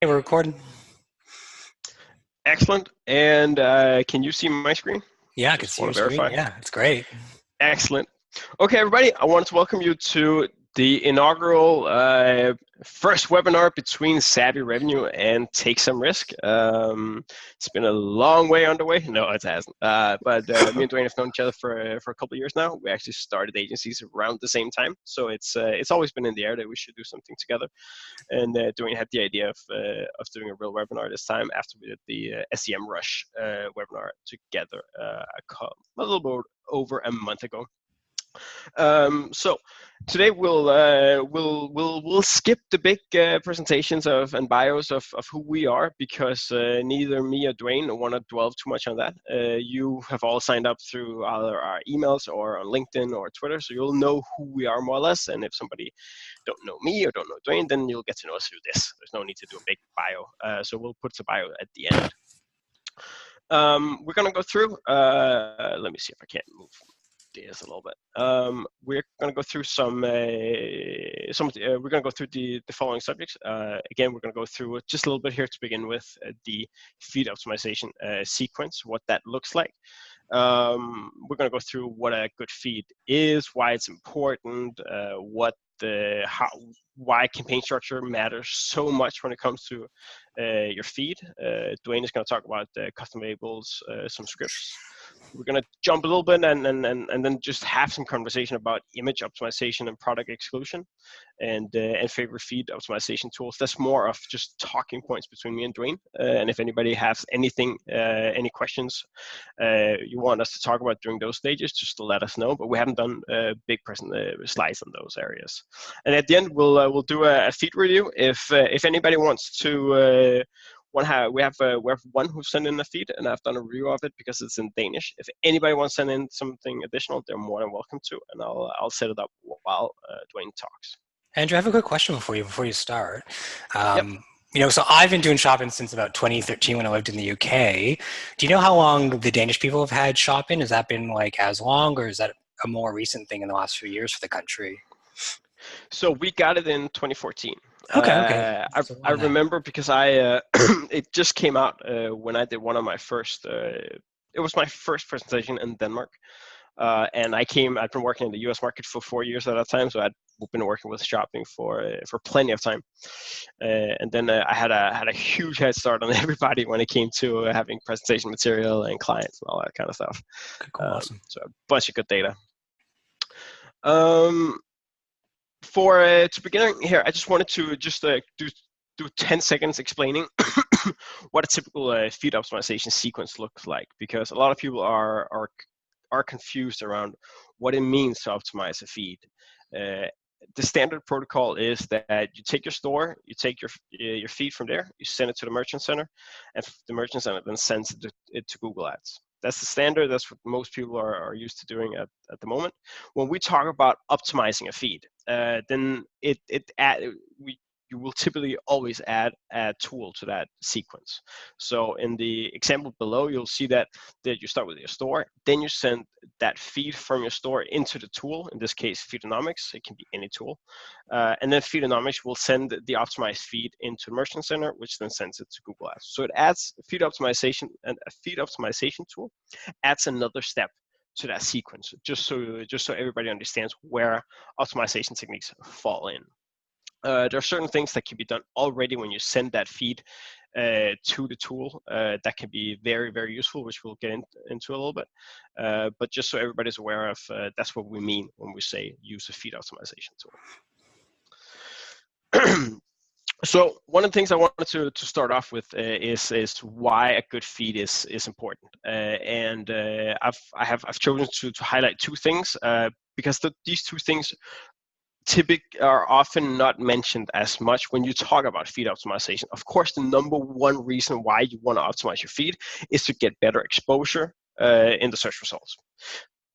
Hey, we're recording. Excellent. And can you see my screen? Yeah, I can Just see want your to screen. verify. Yeah, it's great. Excellent. Okay, everybody, I wanted to welcome you to the inaugural first webinar between Savvy Revenue and Take Some Risk. It's been a long way underway. No, it hasn't. But me and Dwayne have known each other for a couple of years now. We actually started agencies around the same time, so it's always been in the air that we should do something together. And Dwayne had the idea of doing a real webinar this time after we did the SEM Rush webinar together a little bit over a month ago. So today we'll skip the big presentations of and bios of who we are, because neither me or Dwayne want to dwell too much on that. You have all signed up through either our emails or on LinkedIn or Twitter, so you'll know who we are more or less. And if somebody don't know me or don't know Dwayne, then you'll get to know us through this. There's no need to do a big bio. So we'll put the bio at the end. We're gonna go through. Let me see if I can't move this a little bit. We're going to go through we're going to go through the following subjects. Again, we're going to go through just a little bit here to begin with the feed optimization sequence, what that looks like. We're going to go through what a good feed is, why it's important, why campaign structure matters so much when it comes to your feed. Dwayne is going to talk about custom labels, some scripts. We're going to jump a little bit and then just have some conversation about image optimization and product exclusion and favorite feed optimization tools. That's more of just talking points between me and Dwayne. And if anybody has anything, any questions you want us to talk about during those stages, just to let us know. But we haven't done big slides on those areas. And at the end, we'll do a feed review. If anybody wants to we have one who sent in a feed, and I've done a review of it because it's in Danish. If anybody wants to send in something additional, they're more than welcome to, and I'll set it up while Dwayne talks. Andrew, I have a quick question before you start. Yep. So I've been doing shopping since about 2013 when I lived in the UK. Do you know how long the Danish people have had shopping? Has that been like as long, or is that a more recent thing in the last few years for the country? So we got it in 2014. Okay. I remember because it just came out when I did one of my first. It was my first presentation in Denmark, and I'd been working in the U.S. market for 4 years at that time, so I'd been working with shopping for plenty of time. And then I had a huge head start on everybody when it came to having presentation material and clients and all that kind of stuff. Okay, cool, awesome. So a bunch of good data. To begin here, I just wanted to just do 10 seconds explaining what a typical feed optimization sequence looks like, because a lot of people are confused around what it means to optimize a feed. The standard protocol is that you take your store, you take your feed from there, you send it to the merchant center, and the merchant center then sends it to Google Ads. That's the standard. That's what most people are used to doing at the moment. When we talk about optimizing a feed, then you will typically always add a tool to that sequence. So in the example below, you'll see that you start with your store, then you send that feed from your store into the tool, in this case, FeedAnomics. It can be any tool. And then FeedAnomics will send the optimized feed into the Merchant Center, which then sends it to Google Ads. So it adds feed optimization, and a feed optimization tool adds another step to that sequence, just so everybody understands where optimization techniques fall in. There are certain things that can be done already when you send that feed to the tool that can be very, very useful, which we'll get into a little bit. But just so everybody's aware of, that's what we mean when we say use a feed optimization tool. So one of the things I wanted to start off with is why a good feed is important, and I've chosen to highlight two things because these two things are often not mentioned as much when you talk about feed optimization. Of course, the number one reason why you want to optimize your feed is to get better exposure in the search results.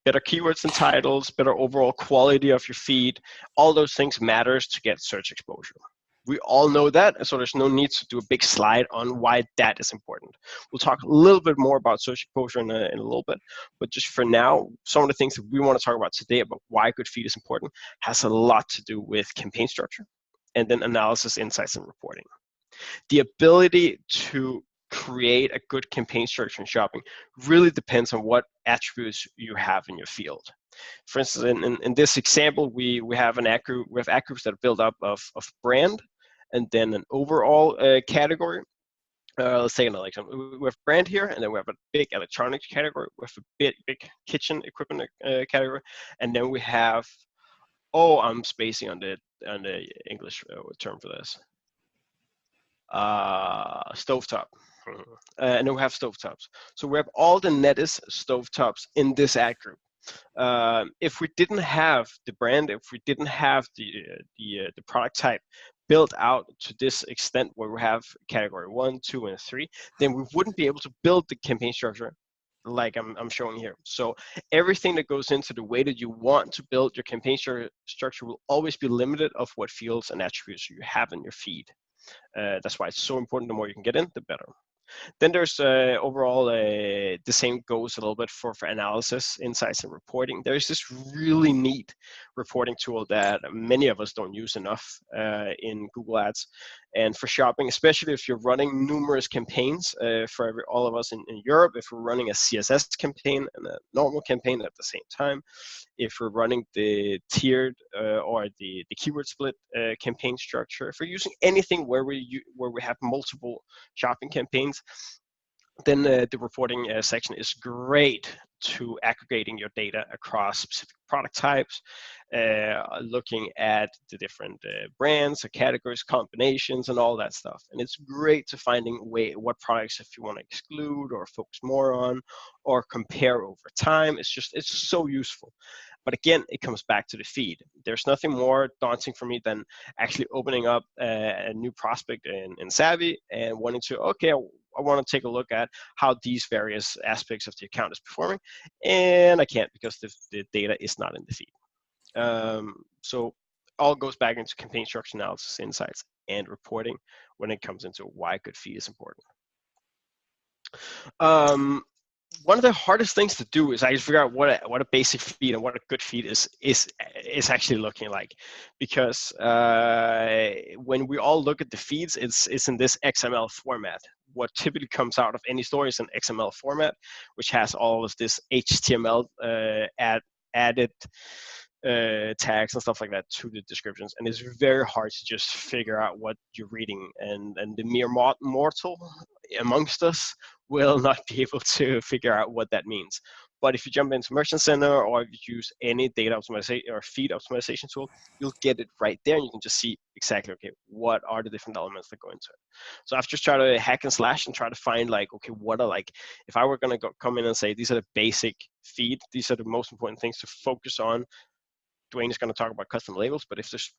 Better keywords and titles, better overall quality of your feed, all those things matters to get search exposure. We all know that, so there's no need to do a big slide on why that is important. We'll talk a little bit more about search exposure in a little bit, but just for now, some of the things that we want to talk about today about why good feed is important has a lot to do with campaign structure and then analysis, insights, and reporting. The ability to create a good campaign structure in shopping really depends on what attributes you have in your field. For instance, in this example, we have an ad group. We have ad groups that are built up of brand, and then an overall category. Let's take another example. We have brand here, and then we have a big electronics category. We have a big kitchen equipment category, and then we have, oh, I'm spacing on the English term for this. Stovetop. And then we have stovetops. So we have all the Netis stovetops in this ad group. If we didn't have the brand, if we didn't have the product type built out to this extent, where we have category 1, 2, and 3, then we wouldn't be able to build the campaign structure like I'm showing here. So everything that goes into the way that you want to build your campaign structure will always be limited of what fields and attributes you have in your feed. That's why it's so important. The more you can get in, the better. Then there's overall, the same goes a little bit for analysis, insights, and reporting. There's this really neat reporting tool that many of us don't use enough in Google Ads. And for shopping, especially if you're running numerous campaigns, for all of us in Europe, if we're running a CSS campaign and a normal campaign at the same time, if we're running the tiered or the keyword split campaign structure, if we're using anything where we have multiple shopping campaigns, then the reporting section is great to aggregating your data across specific product types, looking at the different brands, or categories, combinations, and all that stuff. And it's great to finding what products if you want to exclude or focus more on or compare over time. It's so useful. But again, it comes back to the feed. There's nothing more daunting for me than actually opening up a new prospect in Savvy and wanting to, okay, I want to take a look at how these various aspects of the account is performing, and I can't because the data is not in the feed. So all goes back into campaign structure analysis, insights, and reporting when it comes into why good feed is important. One of the hardest things to do is actually figure out what a basic feed and what a good feed is actually looking like, because when we all look at the feeds, it's in this XML format. What typically comes out of any store is an XML format, which has all of this HTML added tags and stuff like that to the descriptions, and it's very hard to just figure out what you're reading, and the mere mortal amongst us will not be able to figure out what that means. But if you jump into Merchant Center, or if you use any data optimization or feed optimization tool, you'll get it right there, and you can just see exactly, okay, what are the different elements that go into it. So I've just tried to hack and slash and try to find, like, okay, what are, like, if I were going to come in and say these are the basic feed, these are the most important things to focus on. Dwayne is going to talk about custom labels, but if there's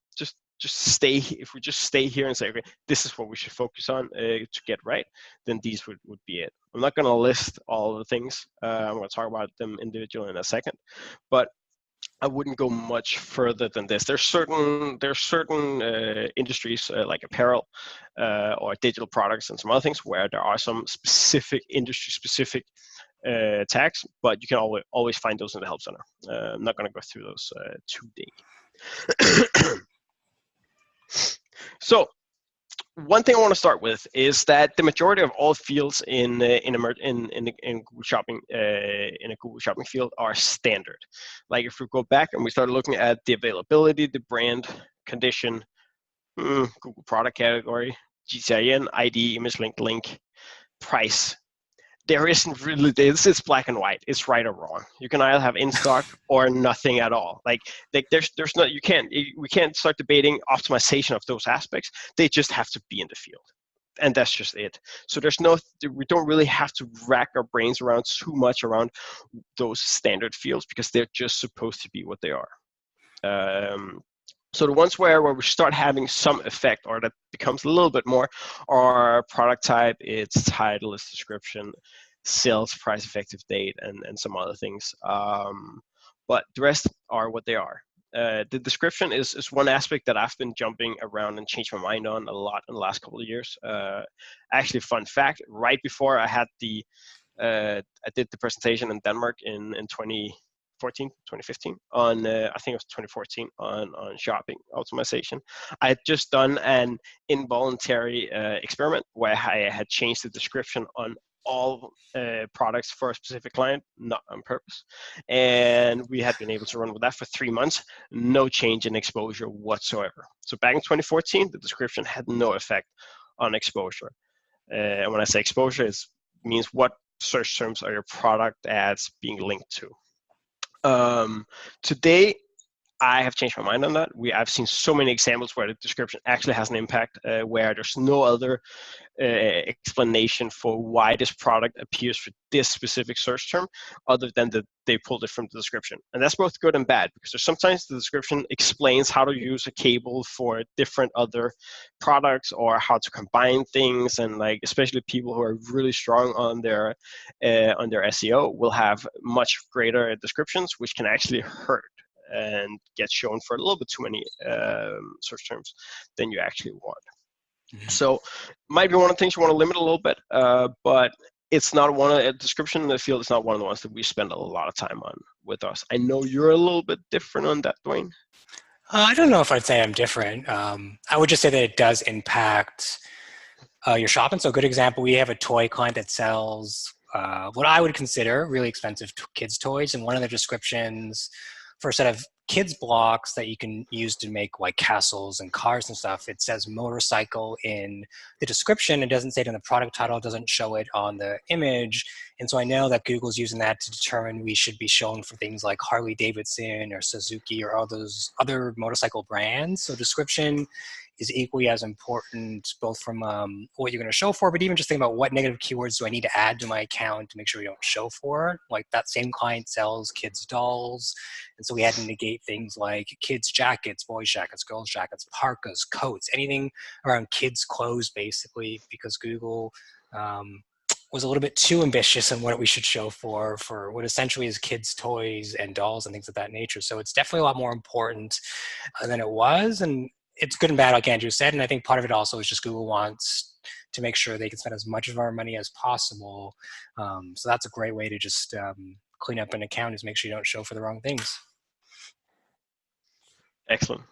if we just stay here and say, okay, this is what we should focus on to get right, then these would be it. I'm not going to list all of the things. I'm going to talk about them individually in a second, but I wouldn't go much further than this. There's certain industries like apparel or digital products and some other things where there are some specific industry-specific tags, but you can always find those in the help center. I'm not going to go through those today. So one thing I want to start with is that the majority of all fields in Google Shopping, in a Google Shopping field, are standard. Like if we go back and we start looking at the availability, the brand, condition, Google product category, GCIN, ID, image link, price. There isn't really this. It's black and white. It's right or wrong. You can either have in stock or nothing at all. Like there's no, we can't start debating optimization of those aspects. They just have to be in the field, and that's just it. So we don't really have to rack our brains around too much around those standard fields, because they're just supposed to be what they are. So the ones where we start having some effect, or that becomes a little bit more, are product type, its title, its description, sales price, effective date, and some other things. But the rest are what they are. The description is one aspect that I've been jumping around and changed my mind on a lot in the last couple of years. Actually, fun fact, right before I had I did the presentation in Denmark in 2015 on I think it was 2014 on shopping optimization. I had just done an involuntary experiment where I had changed the description on all products for a specific client, not on purpose. And we had been able to run with that for 3 months, no change in exposure whatsoever. So back in 2014, the description had no effect on exposure. And when I say exposure, it means what search terms are your product ads being linked to. Today, I have changed my mind on that. I've seen so many examples where the description actually has an impact, where there's no other explanation for why this product appears for this specific search term other than that they pulled it from the description. And that's both good and bad, because there's sometimes the description explains how to use a cable for different other products or how to combine things, and like especially people who are really strong on their SEO will have much greater descriptions, which can actually hurt and get shown for a little bit too many search terms than you actually want. So might be one of the things you want to limit a little bit, but it's not one of the description in the field. It's not one of the ones that we spend a lot of time on with us. I know you're a little bit different on that, Dwayne. I don't know if I'd say I'm different. I would just say that it does impact your shopping. So a good example, we have a toy client that sells what I would consider really expensive kids' toys, and one of the descriptions for a set of kids blocks that you can use to make like castles and cars and stuff, it says motorcycle in the description. It doesn't say it in the product title. It doesn't show it on the image. And so I know that Google's using that to determine we should be shown for things like Harley Davidson or Suzuki or all those other motorcycle brands. So description is equally as important, both from what you're going to show for, but even just think about what negative keywords do I need to add to my account to make sure we don't show for. Like that same client sells kids' dolls, and so we had to negate things like kids' jackets, boys' jackets, girls' jackets, parkas, coats, anything around kids' clothes, basically, because Google was a little bit too ambitious in what we should show for what essentially is kids' toys and dolls and things of that nature. So it's definitely a lot more important than it was, and it's good and bad, like Andrew said, and I think part of it also is just Google wants to make sure they can spend as much of our money as possible. So that's a great way to just clean up an account, is make sure you don't show for the wrong things. Excellent.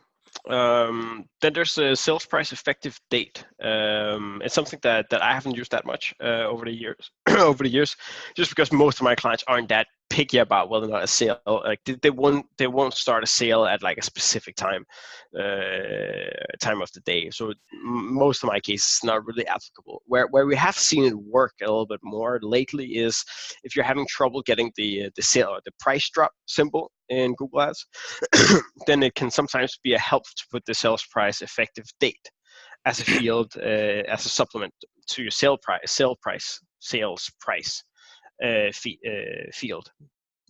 Then there's a sales price effective date. It's something that I haven't used that much over the years, just because most of my clients aren't that picky about whether or not a sale, like they won't start a sale at like a specific time of the day. So most of my cases it's not really applicable. Where we have seen it work a little bit more lately is if you're having trouble getting the sale or the price drop symbol in Google Ads, then it can sometimes be a help to put the sales price effective date as a field, as a supplement to your sales price field.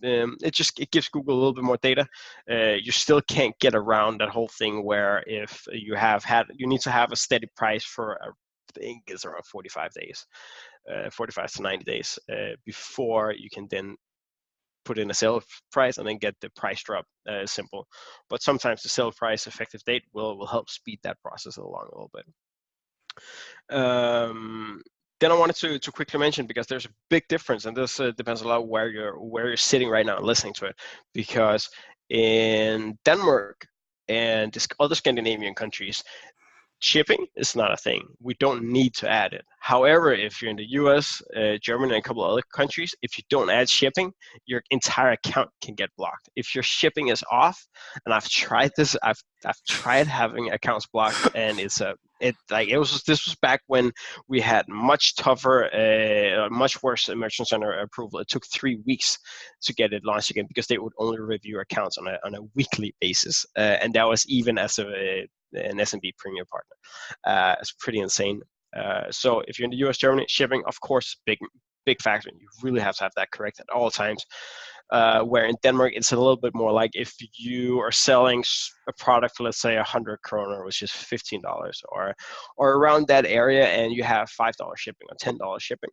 It gives Google a little bit more data. You still can't get around that whole thing where if you need to have a steady price for I think it's around 45 days, 45 to 90 days before you can then put in a sale price and then get the price drop simple. But sometimes the sale price effective date will help speed that process along a little bit. Then I wanted to quickly mention, because there's a big difference, and this depends a lot where you're sitting right now and listening to it, because in Denmark and other Scandinavian countries, shipping is not a thing. We don't need to add it. However, if you're in the US, Germany, and a couple of other countries, if you don't add shipping, your entire account can get blocked. If your shipping is off, and I've tried this, I've tried having accounts blocked, and this was back when we had much tougher, much worse merchant center approval. It took 3 weeks to get it launched again, because they would only review accounts on a weekly basis, and that was even as an SMB premium partner. It's pretty insane. So if you're in the US, Germany, shipping, of course, big factor. You really have to have that correct at all times. Where in Denmark, it's a little bit more like if you are selling a product for, let's say, 100 kroner, which is $15, or around that area, and you have $5 shipping or $10 shipping,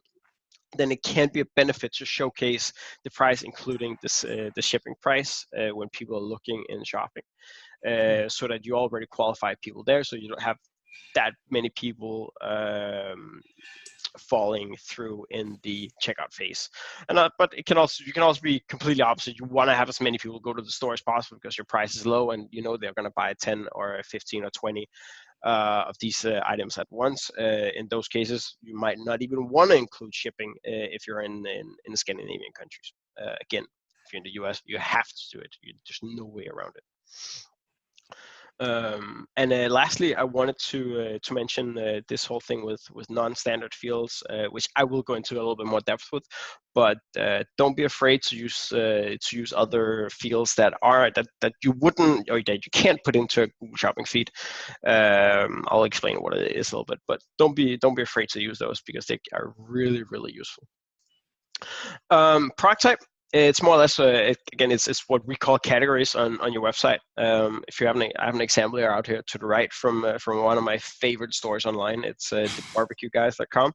then it can be a benefit to showcase the price, including the shipping price, when people are looking in shopping, so that you already qualify people there, so you don't have that many people falling through in the checkout phase. And but you can also be completely opposite. You want to have as many people go to the store as possible because your price is low and you know they're going to buy 10 or 15 or 20 of these items at once. In those cases, you might not even want to include shipping if you're in the Scandinavian countries. Again, if you're in the US, you have to do it. There's no way around it. And lastly, I wanted to mention this whole thing with non-standard fields, which I will go into a little bit more depth with. But don't be afraid to use other fields that you wouldn't or that you can't put into a Google Shopping feed. I'll explain what it is a little bit, but don't be afraid to use those because they are really useful. Product type. It's more or less, again, it's what we call categories on your website. If you have I have an example here out here to the right from one of my favorite stores online. It's thebarbecueguys.com.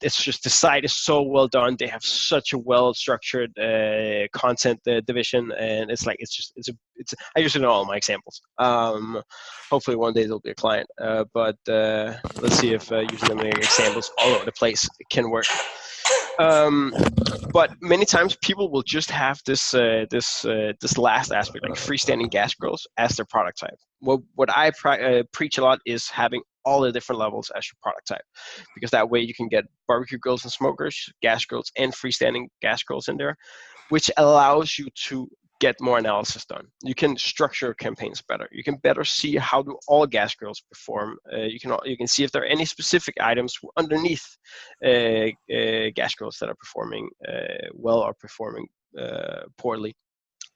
It's just the site is so well done. They have such a well-structured content division, and it's I use it in all my examples. Hopefully one day there'll be a client, but let's see if using them in examples all over the place can work. But many times people will just have this last aspect, like freestanding gas grills, as their product type. What I preach a lot is having all the different levels as your product type, because that way you can get barbecue grills and smokers, gas grills, and freestanding gas grills in there, which allows you to get more analysis done. You can structure campaigns better. You can better see how do all gas grills perform. You can see if there are any specific items underneath gas grills that are performing well or performing poorly.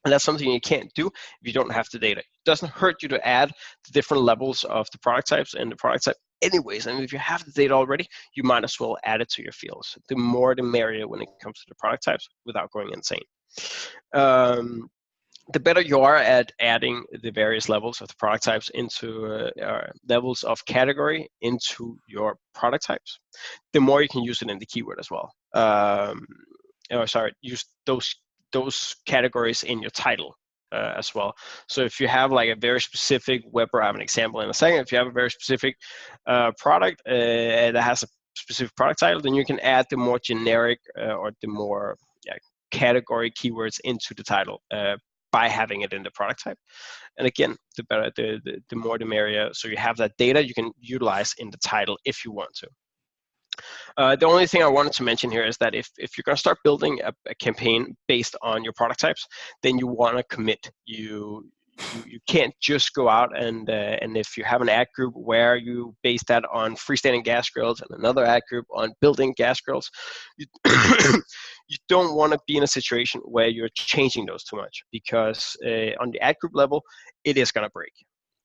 And that's something you can't do if you don't have the data. It doesn't hurt you to add the different levels of the product types and the product type anyways. And if you have the data already, you might as well add it to your fields. The more the merrier when it comes to the product types without going insane. The better you are at adding the various levels of the product types into levels of category into your product types, the more you can use it in the keyword as well. Use those categories in your title as well. So if you have like a very specific I have an example in a second. If you have a very specific product that has a specific product title, then you can add the more generic or the more category keywords into the title by having it in the product type. And again, the better, the more the merrier. So you have that data you can utilize in the title if you want to. The only thing I wanted to mention here is that if you're going to start building a campaign based on your product types, then you want to commit. You can't just go out and if you have an ad group where you base that on freestanding gas grills and another ad group on building gas grills, you, you don't want to be in a situation where you're changing those too much, because on the ad group level, it is going to break.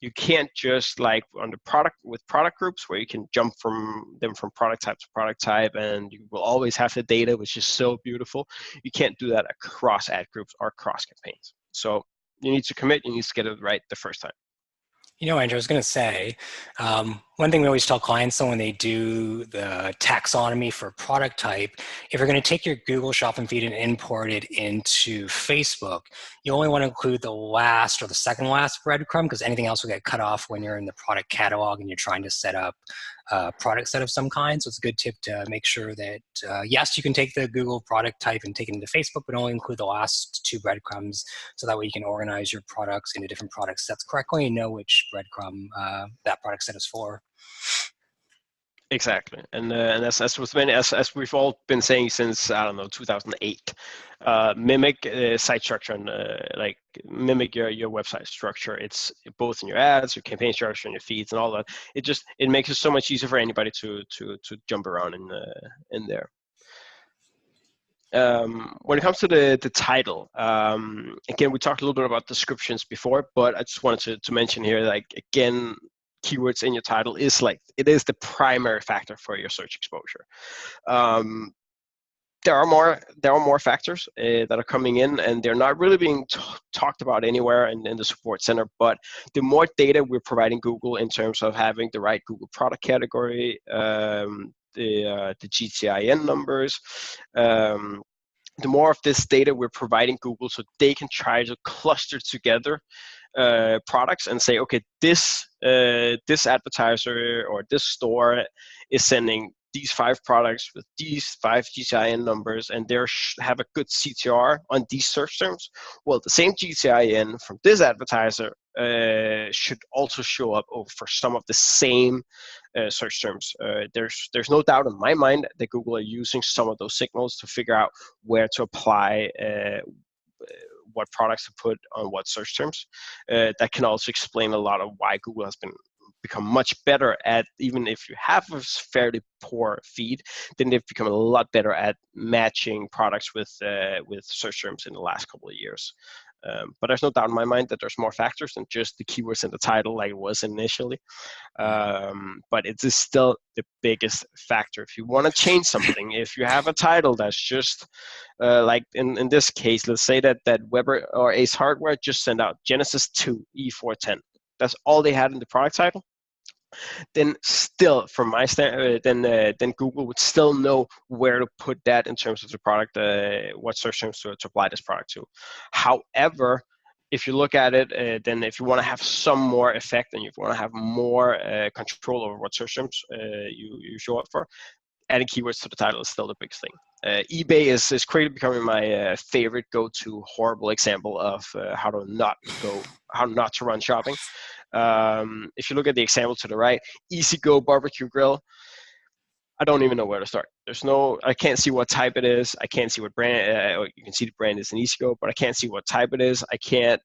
You can't just like on the product groups where you can jump from product type to product type and you will always have the data, which is so beautiful. You can't do that across ad groups or across campaigns. So you need to commit, you need to get it right the first time. You know, Andrew, I was going to say, one thing we always tell clients, so when they do the taxonomy for product type, if you're going to take your Google Shopping feed and import it into Facebook, you only want to include the last or the second last breadcrumb, because anything else will get cut off when you're in the product catalog and you're trying to set up a product set of some kind. So it's a good tip to make sure that, yes, you can take the Google product type and take it into Facebook, but only include the last two breadcrumbs, so that way you can organize your products into different product sets correctly and know which breadcrumb that product set is for. Exactly, and as we've all been saying since 2008, mimic site structure and mimic your website structure. It's both in your ads, your campaign structure, and your feeds, and all that. It makes it so much easier for anybody to jump around in there. When it comes to the title, again, we talked a little bit about descriptions before, but I just wanted to mention here, like, again, keywords in your title is the primary factor for your search exposure. There are more factors that are coming in, and they're not really being talked about anywhere in the support center. But the more data we're providing Google in terms of having the right Google product category, the GTIN numbers, the more of this data we're providing Google, so they can try to cluster together products and say, okay, this advertiser or this store is sending these 5 products with these 5 GTIN numbers, and they have a good CTR on these search terms, well, the same GTIN from this advertiser should also show up for some of the same search terms. There's no doubt in my mind that Google are using some of those signals to figure out where to apply what products to put on what search terms. That can also explain a lot of why Google has become much better at, even if you have a fairly poor feed, then they've become a lot better at matching products with search terms in the last couple of years. But there's no doubt in my mind that there's more factors than just the keywords in the title like it was initially. But it is still the biggest factor. If you want to change something, if you have a title that's just like in this case, let's say that Weber or Ace Hardware just sent out Genesis 2 E410. That's all they had in the product title. Then still, from my then Google would still know where to put that in terms of the product, what search terms to apply this product to. However, if you look at it, then if you want to have some more effect and you want to have more control over what search terms you show up for, adding keywords to the title is still the biggest thing. eBay is quickly becoming my favorite go-to horrible example of how not to run shopping. If you look at the example to the right, Easy Go Barbecue Grill, I don't even know where to start. I can't see what type it is. I can't see what brand, you can see the brand is an Easy Go, but I can't see what type it is. I can't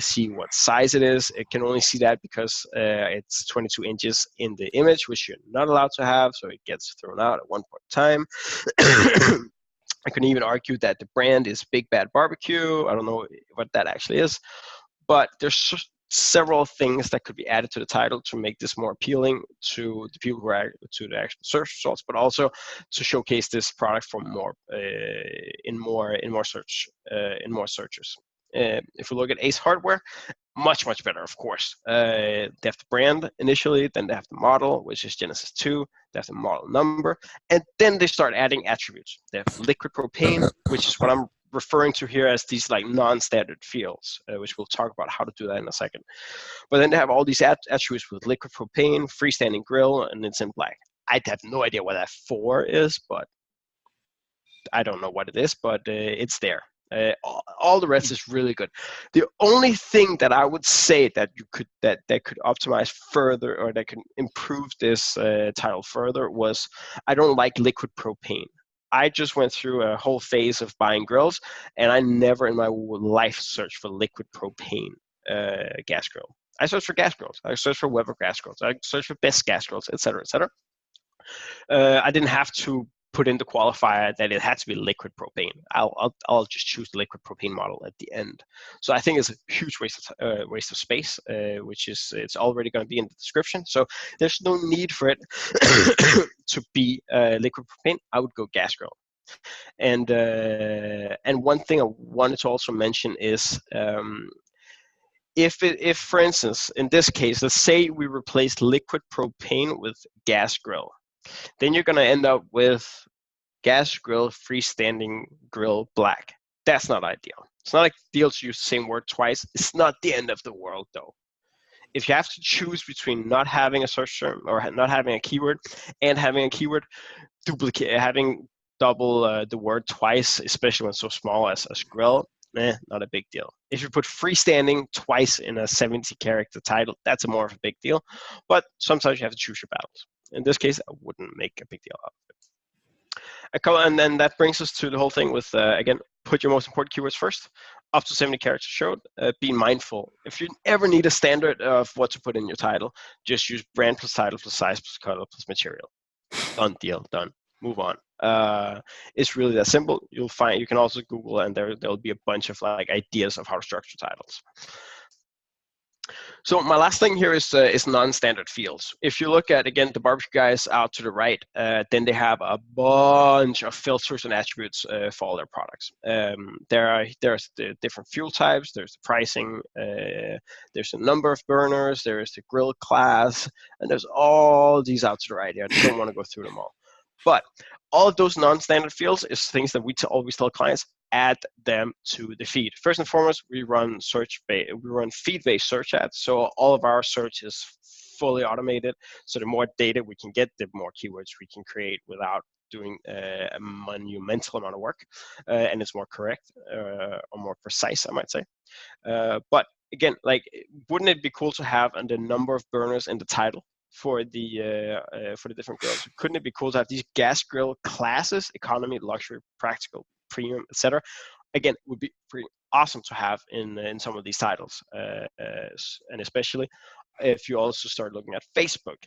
see what size it is. I can only see that because it's 22 inches in the image, which you're not allowed to have, so it gets thrown out at one point in time. I can even argue that the brand is Big Bad Barbecue. I don't know what that actually is, but there's several things that could be added to the title to make this more appealing to the people who are to the actual search results, but also to showcase this product for more in more searchers. If we look at Ace Hardware, much better, of course. They have the brand initially, then they have the model, which is Genesis 2. They have the model number, and then they start adding attributes. They have liquid propane, which is what I'm referring to here as these like non-standard fields, which we'll talk about how to do that in a second. But then they have all these attributes with liquid propane, freestanding grill, and it's in black. I have no idea what that 4 is, but I don't know what it is, but it's there. All the rest is really good. The only thing that I would say that you could that could optimize further or that could improve this title further was I don't like liquid propane. I just went through a whole phase of buying grills, and I never in my life searched for liquid propane gas grill. I searched for gas grills. I searched for Weber gas grills. I searched for best gas grills, etc., etc. I didn't have to put in the qualifier that it had to be liquid propane. I'll just choose the liquid propane model at the end. So I think it's a huge waste of space, which is it's already going to be in the description. So there's no need for it to be liquid propane. I would go gas grill. And one thing I wanted to also mention is if for instance in this case, let's say we replace liquid propane with gas grill, then you're going to end up with gas grill, freestanding grill, black. That's not ideal. It's not ideal to use the same word twice. It's not the end of the world, though. If you have to choose between not having a search term or not having a keyword and having a keyword, having double the word twice, especially when it's so small as grill, not a big deal. If you put freestanding twice in a 70-character title, that's more of a big deal. But sometimes you have to choose your battles. In this case, I wouldn't make a big deal out of it. And then that brings us to the whole thing with, again, put your most important keywords first. Up to 70 characters showed. Be mindful. If you ever need a standard of what to put in your title, just use brand plus title plus size plus color plus material. Done deal. Done. Move on. It's really that simple. You can also Google, and there'll be a bunch of like ideas of how to structure titles. So my last thing here is non-standard fields. If you look at, again, the barbecue guys out to the right, then they have a bunch of filters and attributes for all their products. There's the different fuel types, there's the pricing, there's the number of burners, there's the grill class, and there's all these out to the right here. I don't want to go through them all. But all of those non-standard fields is things that we always tell clients, add them to the feed. First and foremost, we run feed-based search ads, so all of our search is fully automated. So the more data we can get, the more keywords we can create without doing a monumental amount of work, and it's more correct or more precise, I might say. But again, like, wouldn't it be cool to have the number of burners in the title for the different grills? Couldn't it be cool to have these gas grill classes, economy, luxury, practical, premium, etc.? Again, would be pretty awesome to have in some of these titles, and especially if you also start looking at Facebook.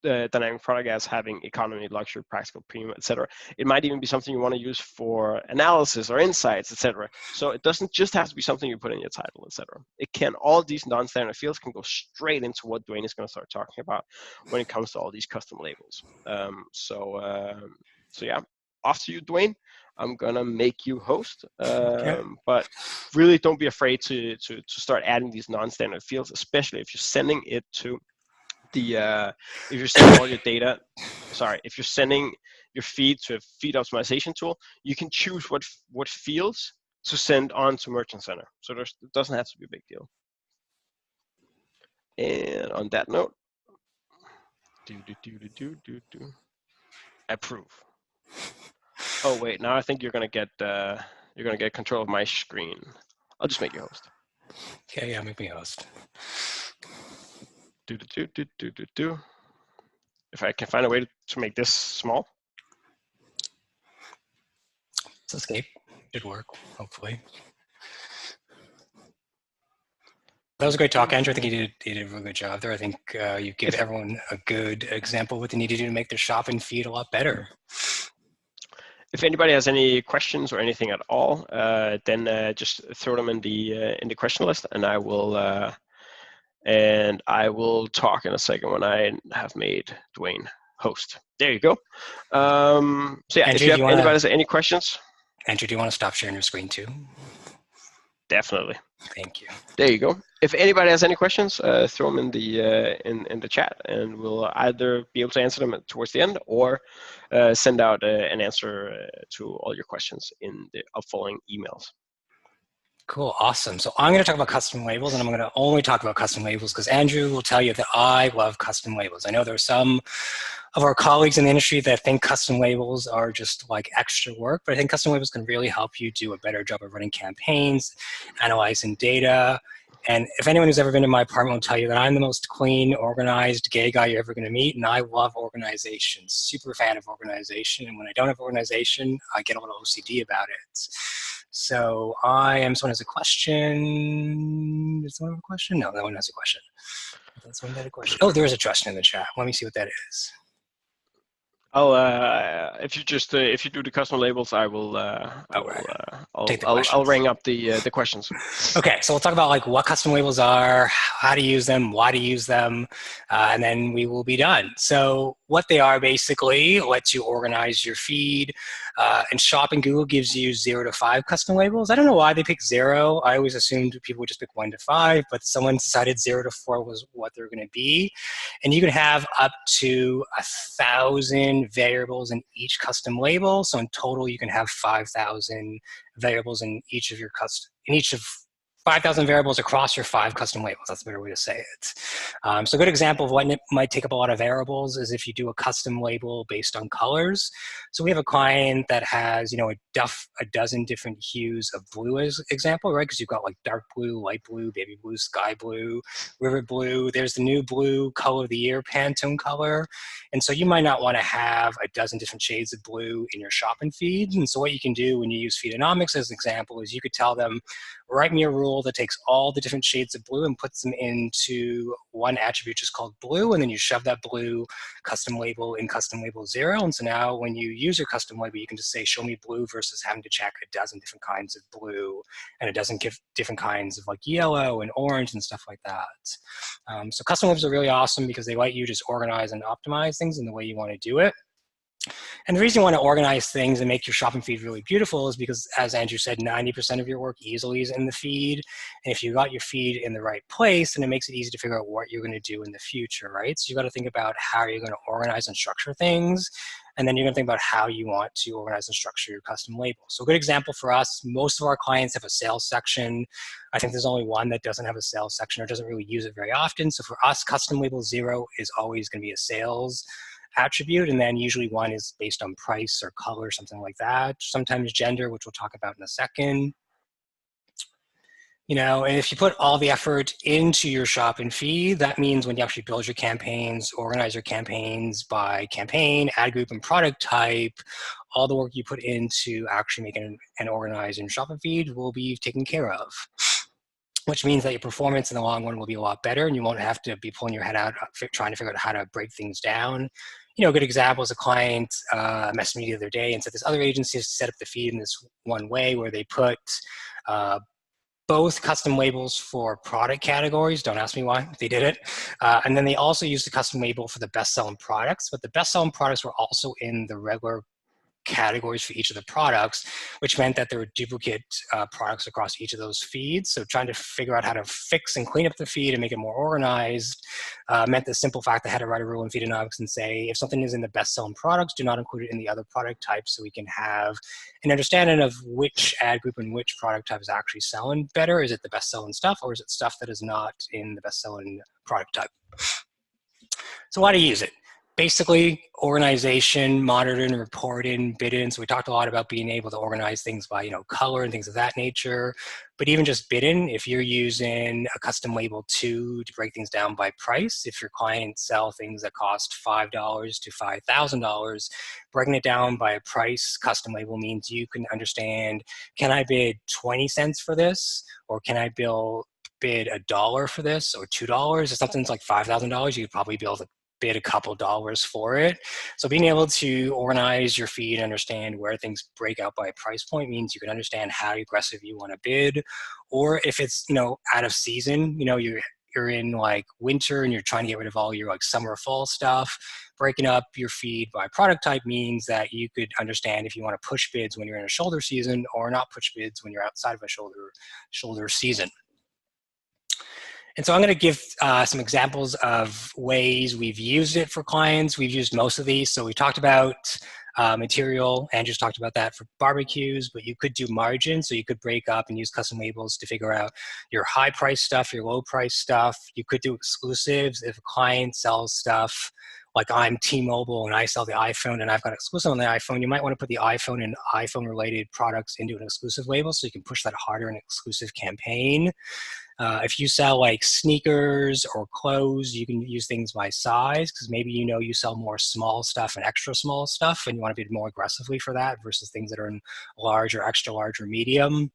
The dynamic product as having economy, luxury, practical, premium, etc. It might even be something you want to use for analysis or insights, etc. So it doesn't just have to be something you put in your title, etc. It can, all these non-standard fields can go straight into what Dwayne is going to start talking about when it comes to all these custom labels. So yeah, off to you, Dwayne. I'm gonna make you host, but really don't be afraid to start adding these non-standard fields, especially if you're sending it to if you're sending all your data, if you're sending your feed to a feed optimization tool, you can choose what fields to send on to Merchant Center. So it doesn't have to be a big deal. And on that note, approve. Oh wait, now I think you're gonna get control of my screen. I'll just make you host. Yeah, make me host. If I can find a way to make this small. Let's escape. Should work, hopefully. That was a great talk, Andrew. I think you did a really good job there. I think you give everyone a good example of what they need to do to make their shopping feed a lot better. If anybody has any questions or anything at all, then just throw them in the question list, and I will talk in a second when I have made Dwayne host. There you go. So yeah, Andrew, if anybody has any questions. Andrew, do you want to stop sharing your screen too? Definitely. Thank you. There you go. If anybody has any questions, throw them in the chat, and we'll either be able to answer them towards the end or send out an answer to all your questions in the following emails. Cool, awesome. So I'm going to talk about custom labels, and I'm going to only talk about custom labels because Andrew will tell you that I love custom labels. I know there are some of our colleagues in the industry that think custom labels are just like extra work, but I think custom labels can really help you do a better job of running campaigns, analyzing data. And if anyone who's ever been in my apartment will tell you that I'm the most clean, organized gay guy you're ever going to meet, and I love organization, super fan of organization. And when I don't have organization, I get a little OCD about it. So someone has a question. Does someone have a question? No, no one has a question. Someone had a question. Oh, there is a question in the chat. Let me see what that is. If you do the custom labels, I'll ring up the questions. Okay, so we'll talk about like what custom labels are, how to use them, why to use them, and then we will be done. So what they are basically lets you organize your feed. And Shopping Google gives you 0 to 5 custom labels. I don't know why they picked 0. I always assumed people would just pick 1 to 5, but someone decided 0 to 4 was what they're going to be. And you can have up to 1,000 variables in each custom label. So in total, you can have 5,000 variables in each of 5,000 variables across your 5 custom labels. That's a better way to say it. So a good example of what might take up a lot of variables is if you do a custom label based on colors. So we have a client that has, a dozen different hues of blue as example, right? Because you've got like dark blue, light blue, baby blue, sky blue, river blue. There's the new blue color of the year, Pantone color. And so you might not want to have a dozen different shades of blue in your shopping feed. And so what you can do when you use FeedAnomic as an example is you could tell them, write me a rule that takes all the different shades of blue and puts them into one attribute just called blue, and then you shove that blue custom label in custom label 0. And so now when you use your custom label, you can just say, show me blue versus having to check a dozen different kinds of blue and a dozen different kinds of like yellow and orange and stuff like that. So custom labels are really awesome because they let you just organize and optimize things in the way you want to do it. And the reason you want to organize things and make your shopping feed really beautiful is because, as Andrew said, 90% of your work easily is in the feed. And if you got your feed in the right place, then it makes it easy to figure out what you're going to do in the future, right? So you got to think about how you're going to organize and structure things. And then you're going to think about how you want to organize and structure your custom label. So a good example for us, most of our clients have a sales section. I think there's only one that doesn't have a sales section or doesn't really use it very often. So for us, custom label 0 is always going to be a sales attribute, and then usually 1 is based on price or color, something like that. Sometimes gender, which we'll talk about in a second. And if you put all the effort into your shop and feed, that means when you actually build your campaigns, organize your campaigns by campaign, ad group, and product type, all the work you put into actually making and organizing shop and feed will be taken care of, which means that your performance in the long run will be a lot better, and you won't have to be pulling your head out trying to figure out how to break things down. A good example is a client messaged me the other day and said this other agency has set up the feed in this one way where they put both custom labels for product categories. Don't ask me why they did it. And then they also used the custom label for the best-selling products, but the best-selling products were also in the regular categories for each of the products, which meant that there were duplicate products across each of those feeds. So trying to figure out how to fix and clean up the feed and make it more organized meant the simple fact that I had to write a rule in FeedAnomics and say, if something is in the best-selling products, do not include it in the other product types, so we can have an understanding of which ad group and which product type is actually selling better. Is it the best-selling stuff, or is it stuff that is not in the best-selling product type? So why do you use it? Basically, organization, monitoring, reporting, bidding. So we talked a lot about being able to organize things by, color and things of that nature. But even just bidding, if you're using a custom label 2 to break things down by price, if your clients sell things that cost $5 to $5,000, breaking it down by a price custom label means you can understand, can I bid 20 cents for this? Or can I bid $1 for this, or $2? If something's like $5,000, you could probably be able to bid a couple dollars for it. So being able to organize your feed and understand where things break out by a price point means you can understand how aggressive you want to bid. Or if it's, out of season, you're in like winter and you're trying to get rid of all your like summer fall stuff, breaking up your feed by product type means that you could understand if you want to push bids when you're in a shoulder season or not push bids when you're outside of a shoulder season. And so I'm going to give some examples of ways we've used it for clients. We've used most of these. So we talked about material. Andrew's talked about that for barbecues, but you could do margin. So you could break up and use custom labels to figure out your high price stuff, your low price stuff. You could do exclusives if a client sells stuff. Like I'm T-Mobile and I sell the iPhone and I've got exclusive on the iPhone. You might want to put the iPhone and iPhone related products into an exclusive label so you can push that harder in an exclusive campaign. If you sell like sneakers or clothes, you can use things by size because maybe you sell more small stuff and extra small stuff and you want to bid more aggressively for that versus things that are in large or extra large or medium.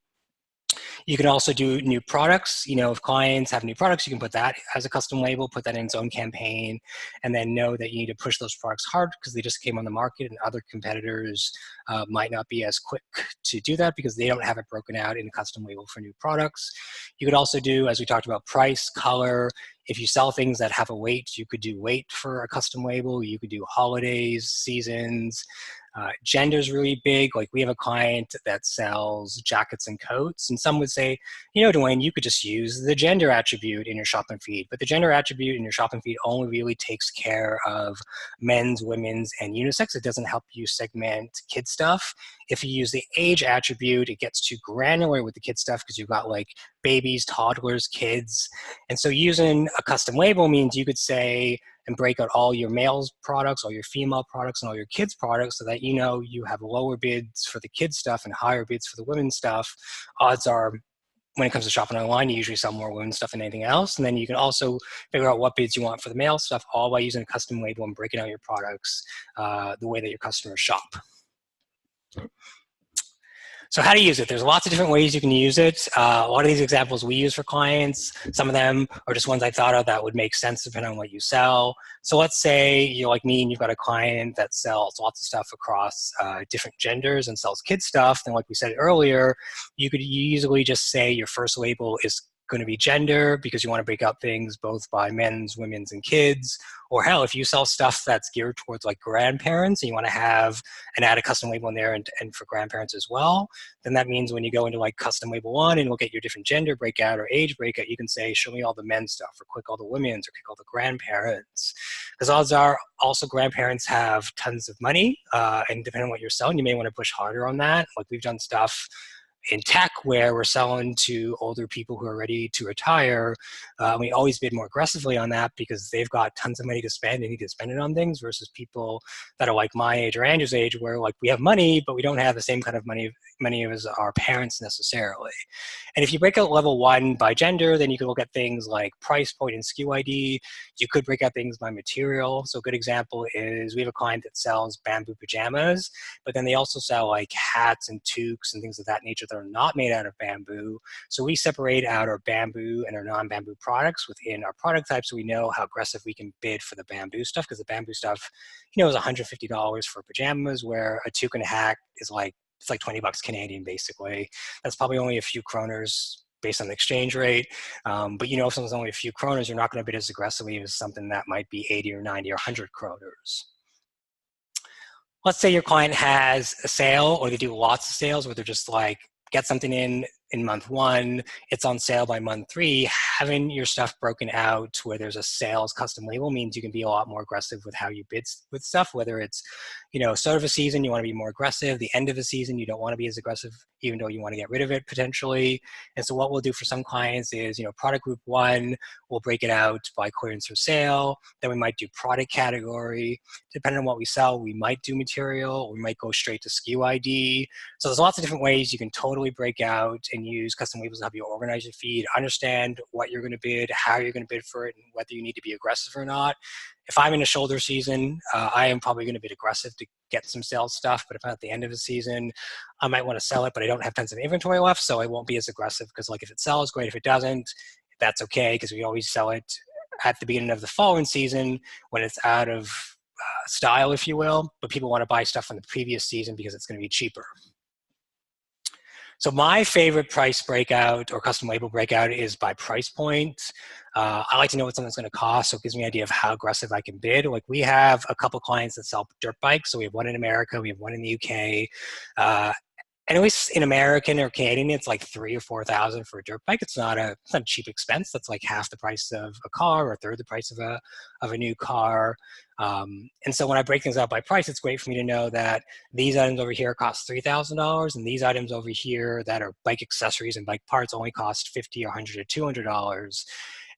You can also do new products. If clients have new products, you can put that as a custom label, put that in its own campaign, and then know that you need to push those products hard because they just came on the market and other competitors might not be as quick to do that because they don't have it broken out in a custom label for new products. You could also do, as we talked about, price, color. If you sell things that have a weight, you could do weight for a custom label. You could do holidays, seasons. Gender is really big. Like we have a client that sells jackets and coats, and some would say, Dwayne, you could just use the gender attribute in your shop and feed. But the gender attribute in your shop and feed only really takes care of men's, women's, and unisex. It doesn't help you segment kid stuff. If you use the age attribute, it gets too granular with the kid stuff because you've got like babies, toddlers, kids. And so using a custom label means you could say, and break out all your male's products, all your female products, and all your kids' products so that you have lower bids for the kids' stuff and higher bids for the women's stuff. Odds are, when it comes to shopping online, you usually sell more women's stuff than anything else. And then you can also figure out what bids you want for the male stuff, all by using a custom label and breaking out your products the way that your customers shop. So how to use it? There's lots of different ways you can use it. A lot of these examples we use for clients. Some of them are just ones I thought of that would make sense depending on what you sell. So let's say you're like me and you've got a client that sells lots of stuff across different genders and sells kids stuff. Then like we said earlier, you could easily just say your first label is going to be gender because you want to break out things both by men's, women's, and kids. Or hell, if you sell stuff that's geared towards like grandparents and you want to have and add a custom label in there and for grandparents as well, then that means when you go into like custom label 1 and look at your different gender breakout or age breakout, you can say, show me all the men's stuff, or click all the women's, or click all the grandparents. Because odds are also grandparents have tons of money, and depending on what you're selling, you may want to push harder on that. Like we've done stuff in tech where we're selling to older people who are ready to retire. We always bid more aggressively on that because they've got tons of money to spend and need to spend it on things, versus people that are like my age or Andrew's age where like we have money, but we don't have the same kind of money as our parents necessarily. And if you break out level 1 by gender, then you can look at things like price point and SKU ID. You could break out things by material. So a good example is we have a client that sells bamboo pajamas, but then they also sell like hats and toques and things of that nature that are not made out of bamboo. So we separate out our bamboo and our non-bamboo products within our product type, so we know how aggressive we can bid for the bamboo stuff, because the bamboo stuff, is $150 for pajamas, where a toque and a hat is like, it's like 20 bucks Canadian, basically. That's probably only a few kroners based on the exchange rate. But if something's only a few kroners, you're not going to bid as aggressively as something that might be 80 or 90 or 100 kroners. Let's say your client has a sale, or they do lots of sales where they're just like, get something in month 1, it's on sale by month 3. Having your stuff broken out where there's a sales custom label means you can be a lot more aggressive with how you bid with stuff, whether it's, start of a season, you want to be more aggressive. The end of a season, you don't want to be as aggressive, even though you want to get rid of it potentially. And so what we'll do for some clients is, product group 1, we'll break it out by clearance or sale. Then we might do product category. Depending on what we sell, we might do material, or we might go straight to SKU ID. So there's lots of different ways you can totally break out and use custom labels to help you organize your feed, understand what you're going to bid, how you're going to bid for it, and whether you need to be aggressive or not. If I'm in a shoulder season, I am probably going to be aggressive to get some sales stuff. But if I'm at the end of the season, I might want to sell it, but I don't have tons of inventory left, so I won't be as aggressive, because like if it sells, great. If it doesn't, that's okay, because we always sell it at the beginning of the following season when it's out of style, if you will. But people want to buy stuff from the previous season because it's going to be cheaper. So my favorite price breakout or custom label breakout is by price point. I like to know what something's going to cost, so it gives me an idea of how aggressive I can bid. Like we have a couple clients that sell dirt bikes. So we have one in America, we have one in the UK. And at least in American or Canadian, it's like $3,000 or $4,000 for a dirt bike. It's not a cheap expense. That's like half the price of a car, or a third the price of a new car. And so when I break things out by price, it's great for me to know that these items over here cost $3,000, and these items over here that are bike accessories and bike parts only cost $50 or $100 or $200.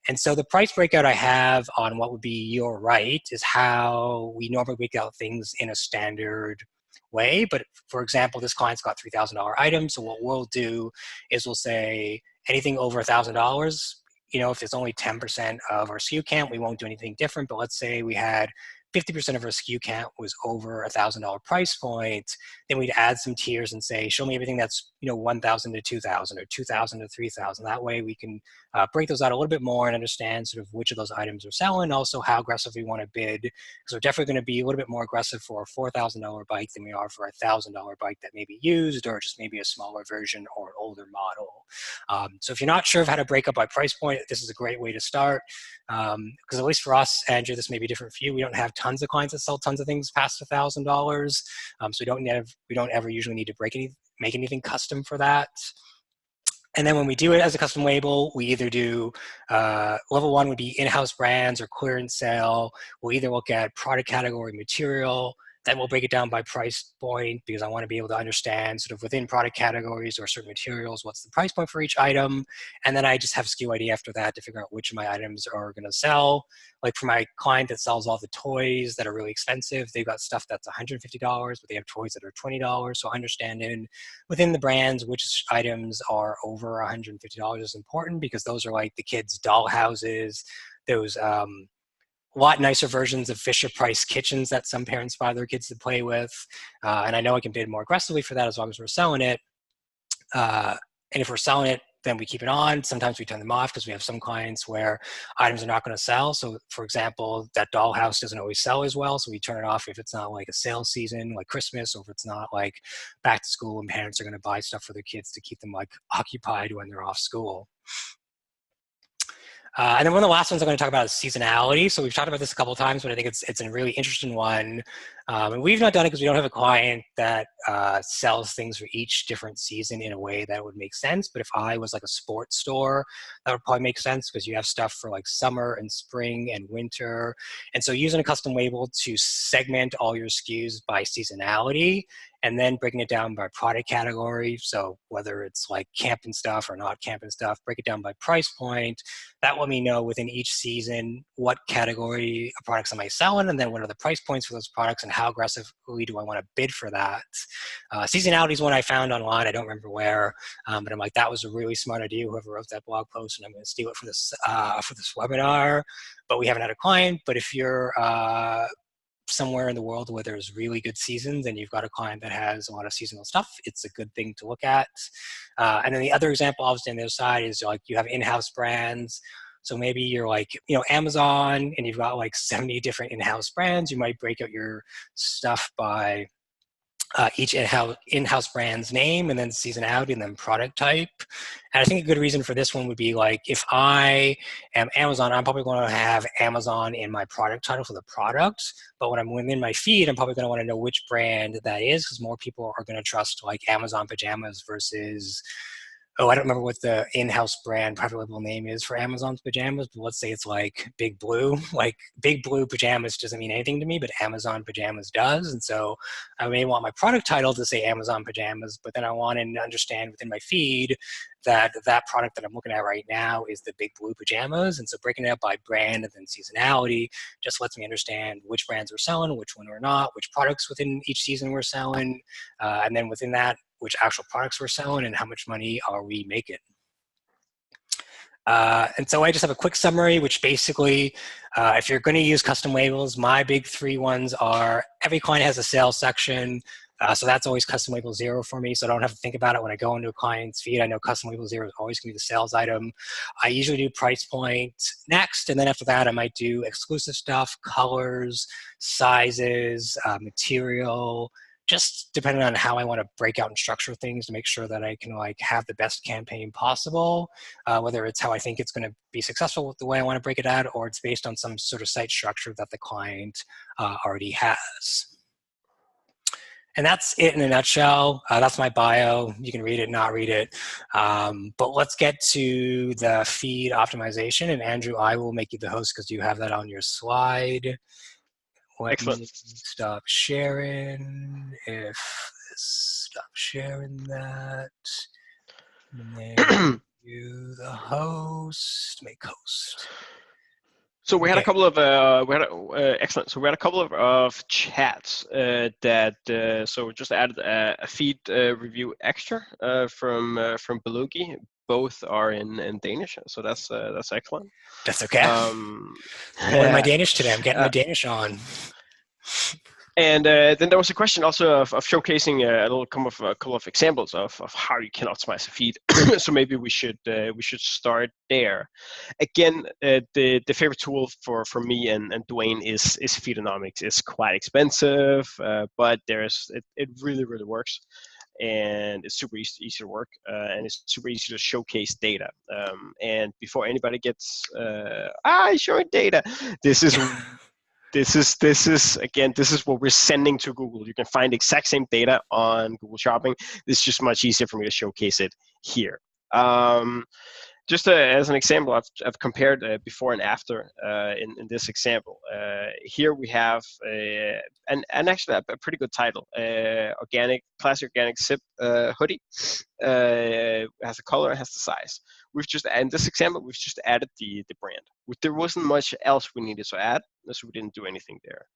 And so the price breakout I have on what would be your right is how we normally break out things in a standard way. But for example, this client's got $3,000 items. So what we'll do is we'll say anything over $1,000, if it's only 10% of our SKU count, we won't do anything different. But let's say we had 50% of our SKU count was over $1,000 price point, then we'd add some tiers and say, show me everything that's 1,000 to 2,000 or 2,000 to 3,000. That way we can break those out a little bit more and understand sort of which of those items are selling, also how aggressive we want to bid, because we're definitely going to be a little bit more aggressive for a $4,000 bike than we are for a $1,000 bike that may be used, or just maybe a smaller version or an older model. So if you're not sure of how to break up by price point, this is a great way to start. Because at least for us, Andrew, this may be different for you. We don't have tons of clients that sell tons of things past $1,000, so we don't ever usually need to make anything custom for that. And then when we do it as a custom label, we either do level 1 would be in-house brands or clearance sale. We'll either look at product category, material. Then we'll break it down by price point, because I want to be able to understand sort of within product categories or certain materials, what's the price point for each item. And then I just have SKU ID after that to figure out which of my items are going to sell. Like for my client that sells all the toys that are really expensive, they've got stuff that's $150, but they have toys that are $20. So understanding within the brands which items are over $150 is important, because those are like the kids' doll houses, those a lot nicer versions of Fisher-Price kitchens that some parents buy their kids to play with. And I know I can bid more aggressively for that as long as we're selling it. And if we're selling it, then we keep it on. Sometimes we turn them off because we have some clients where items are not going to sell. So for example, that dollhouse doesn't always sell as well. So we turn it off if it's not like a sales season, like Christmas, or if it's not like back to school and parents are going to buy stuff for their kids to keep them like occupied when they're off school. And then one of the last ones I'm going to talk about is seasonality. So we've talked about this a couple of times, but I think it's a really interesting one. And we've not done it because we don't have a client that sells things for each different season in a way that would make sense. But if I was like a sports store, that would probably make sense because you have stuff for like summer and spring and winter. And so using a custom label to segment all your SKUs by seasonality and then breaking it down by product category. So whether it's like camping stuff or not camping stuff, break it down by price point. That let me know within each season what category of products am I selling, and then what are the price points for those products, and how aggressively do I want to bid for that. Seasonality is one I found online. I don't remember where, but I'm like, that was a really smart idea. Whoever wrote that blog post, and I'm going to steal it for this webinar. But we haven't had a client. But if you're somewhere in the world where there's really good seasons and you've got a client that has a lot of seasonal stuff, it's a good thing to look at. And then the other example, obviously, on the other side is like you have in-house brands. So maybe you're like, Amazon, and you've got like 70 different in-house brands. You might break out your stuff by each in-house brand's name, and then seasonality, and then product type. And I think a good reason for this one would be like, if I am Amazon, I'm probably going to have Amazon in my product title for the product. But when I'm within my feed, I'm probably going to want to know which brand that is, because more people are going to trust like Amazon pajamas versus, I don't remember what the in-house brand private label name is for Amazon's pajamas, but let's say it's like Big Blue. Like Big Blue pajamas doesn't mean anything to me, but Amazon pajamas does. And so I may want my product title to say Amazon pajamas, but then I want to understand within my feed that that product that I'm looking at right now is the Big Blue pajamas. And so breaking it up by brand and then seasonality just lets me understand which brands we're selling, which one we're not, which products within each season we're selling, and then within that, which actual products we're selling and how much money are we making. And so I just have a quick summary, which basically, if you're going to use custom labels, my big three ones are every client has a sales section. So that's always custom label 0 for me. So I don't have to think about it when I go into a client's feed. I know custom label 0 is always going to be the sales item. I usually do price point next. And then after that, I might do exclusive stuff, colors, sizes, material, just depending on how I want to break out and structure things to make sure that I can like have the best campaign possible, whether it's how I think it's going to be successful with the way I want to break it out, or it's based on some sort of site structure that the client already has. And that's it in a nutshell. That's my bio. You can read it, not read it. But let's get to the feed optimization. And Andrew, I will make you the host because you have that on your slide. Let me stop sharing. Stop sharing that. And then you the host, make host. So we had a couple of excellent. So we had a couple of chats that so just added a feed review extra from Belugi. Both are in Danish, so that's excellent. That's okay. I learned my Danish today. I'm getting my Danish on. And then there was a question also of showcasing a couple of examples of how you can optimize a feed. So maybe we should start there. Again, the favorite tool for me and Dwayne is FeedAnomics. It's quite expensive, but it really works. And it's super easy to work, and it's super easy to showcase data. And before anybody gets, showing data, this is what we're sending to Google. You can find the exact same data on Google Shopping. This is just much easier for me to showcase it here. Just as an example, I've compared before and after in this example. Here we have and actually a pretty good title, classic organic zip hoodie. Has a color, has the size. In this example, we've just added the brand. There wasn't much else we needed to add, so we didn't do anything there.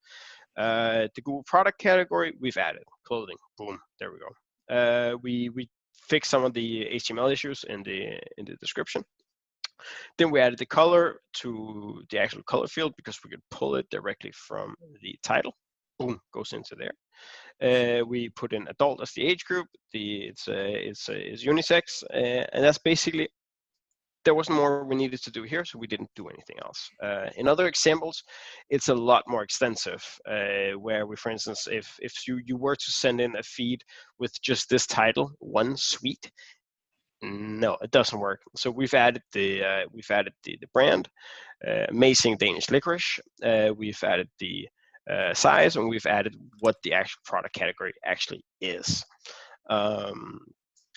The Google product category, we've added clothing. Boom, there we go. We fixed some of the HTML issues in the description. Then we added the color to the actual color field because we could pull it directly from the title. Boom, goes into there. We put in adult as the age group. It's unisex, and that's basically. There wasn't more we needed to do here, so we didn't do anything else. In other examples, it's a lot more extensive, where we, for instance, if you were to send in a feed with just this title, one suite, No, it doesn't work. So we've added the brand, amazing Danish licorice. We've added the size, and we've added what the actual product category actually is.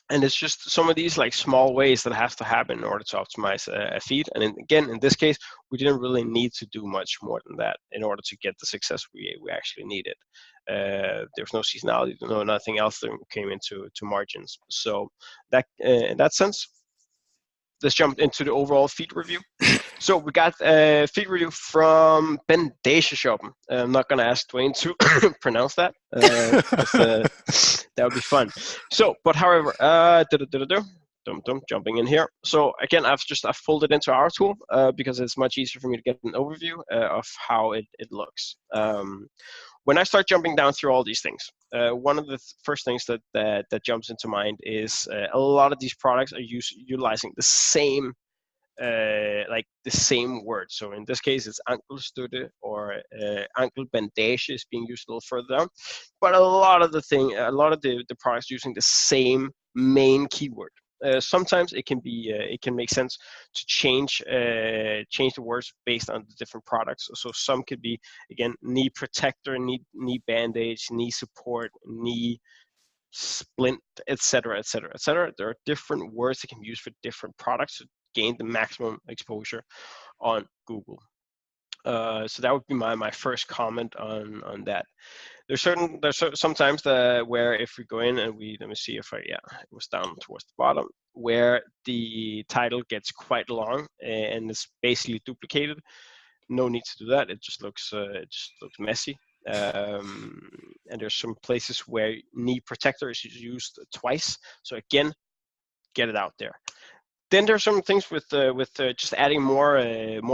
And it's just some of these like small ways that have to happen in order to optimize a feed. And again, in this case, we didn't really need to do much more than that in order to get the success we actually needed. There's no seasonality, no nothing else that came into margins. So that in that sense, let's jump into the overall feed review. So we got a feed review from Ben Shoppen. I'm not going to ask Dwayne to pronounce that because that would be fun. So, but however, jumping in here. So again, I've folded into our tool because it's much easier for me to get an overview of how it looks. When I start jumping down through all these things, one of the first things that jumps into mind is a lot of these products are utilizing the same like the same word. So in this case, it's ankelstøtte or ankelbandage is being used a little further down. But a lot of the products using the same main keyword. Sometimes it can make sense to change the words based on the different products. So some could be, again, knee protector, knee bandage, knee support, knee splint, etc., etc., etc. There are different words that can be used for different products to gain the maximum exposure on Google. So that would be my first comment on that. There's sometimes where if we go in and let me see if it was down towards the bottom, where the title gets quite long and it's basically duplicated. No need to do that. It just looks messy. And there's some places where knee protector is used twice. So again, get it out there. Then there's some things with just adding more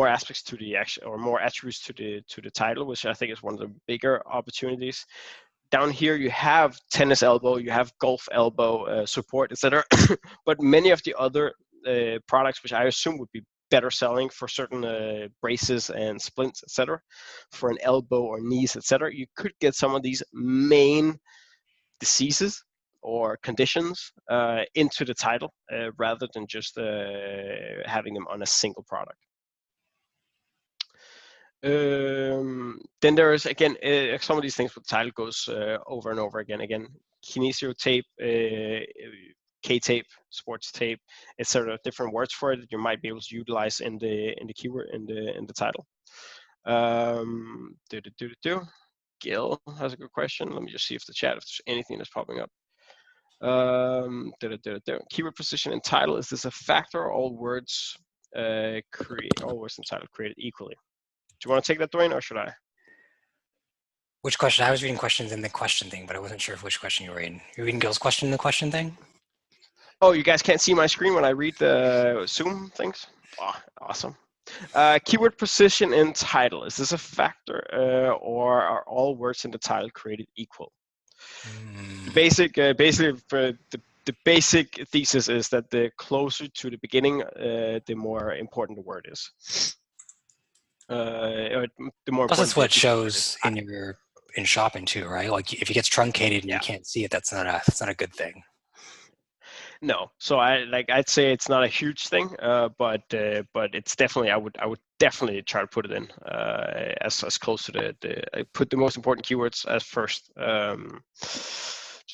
aspects to the action, or more attributes to the title, which I think is one of the bigger opportunities. Down here you have tennis elbow, you have golf elbow support, etc. But many of the other products, which I assume would be better selling for certain braces and splints, etc., for an elbow or knees, etc., you could get some of these main diseases or conditions into the title rather than just having them on a single product. Then there is, again, some of these things with the title goes over and over again. Again, kinesio tape, K-tape, sports tape, etc. Different words for it that you might be able to utilize in the keyword in the title. Gil has a good question. Let me just see if the chat, if there's anything that's popping up. Keyword position and title, is this a factor, or all words in title created equally? Do you want to take that, Dwayne, or should I? Which question? I was reading questions in the question thing, but I wasn't sure which question you were reading. You're reading Gil's question in the question thing? Oh, you guys can't see my screen when I read the Zoom things? Oh, awesome. Keyword position and title, is this a factor, or are all words in the title created equal? Basically, for the basic thesis is that the closer to the beginning, the more important the word is. The more Plus, that's what shows in shopping too, right? Like if it gets truncated and you can't see it, that's not a good thing. No, so I'd say it's not a huge thing, but it's definitely, I would definitely try to put it in as close to put the most important keywords as first,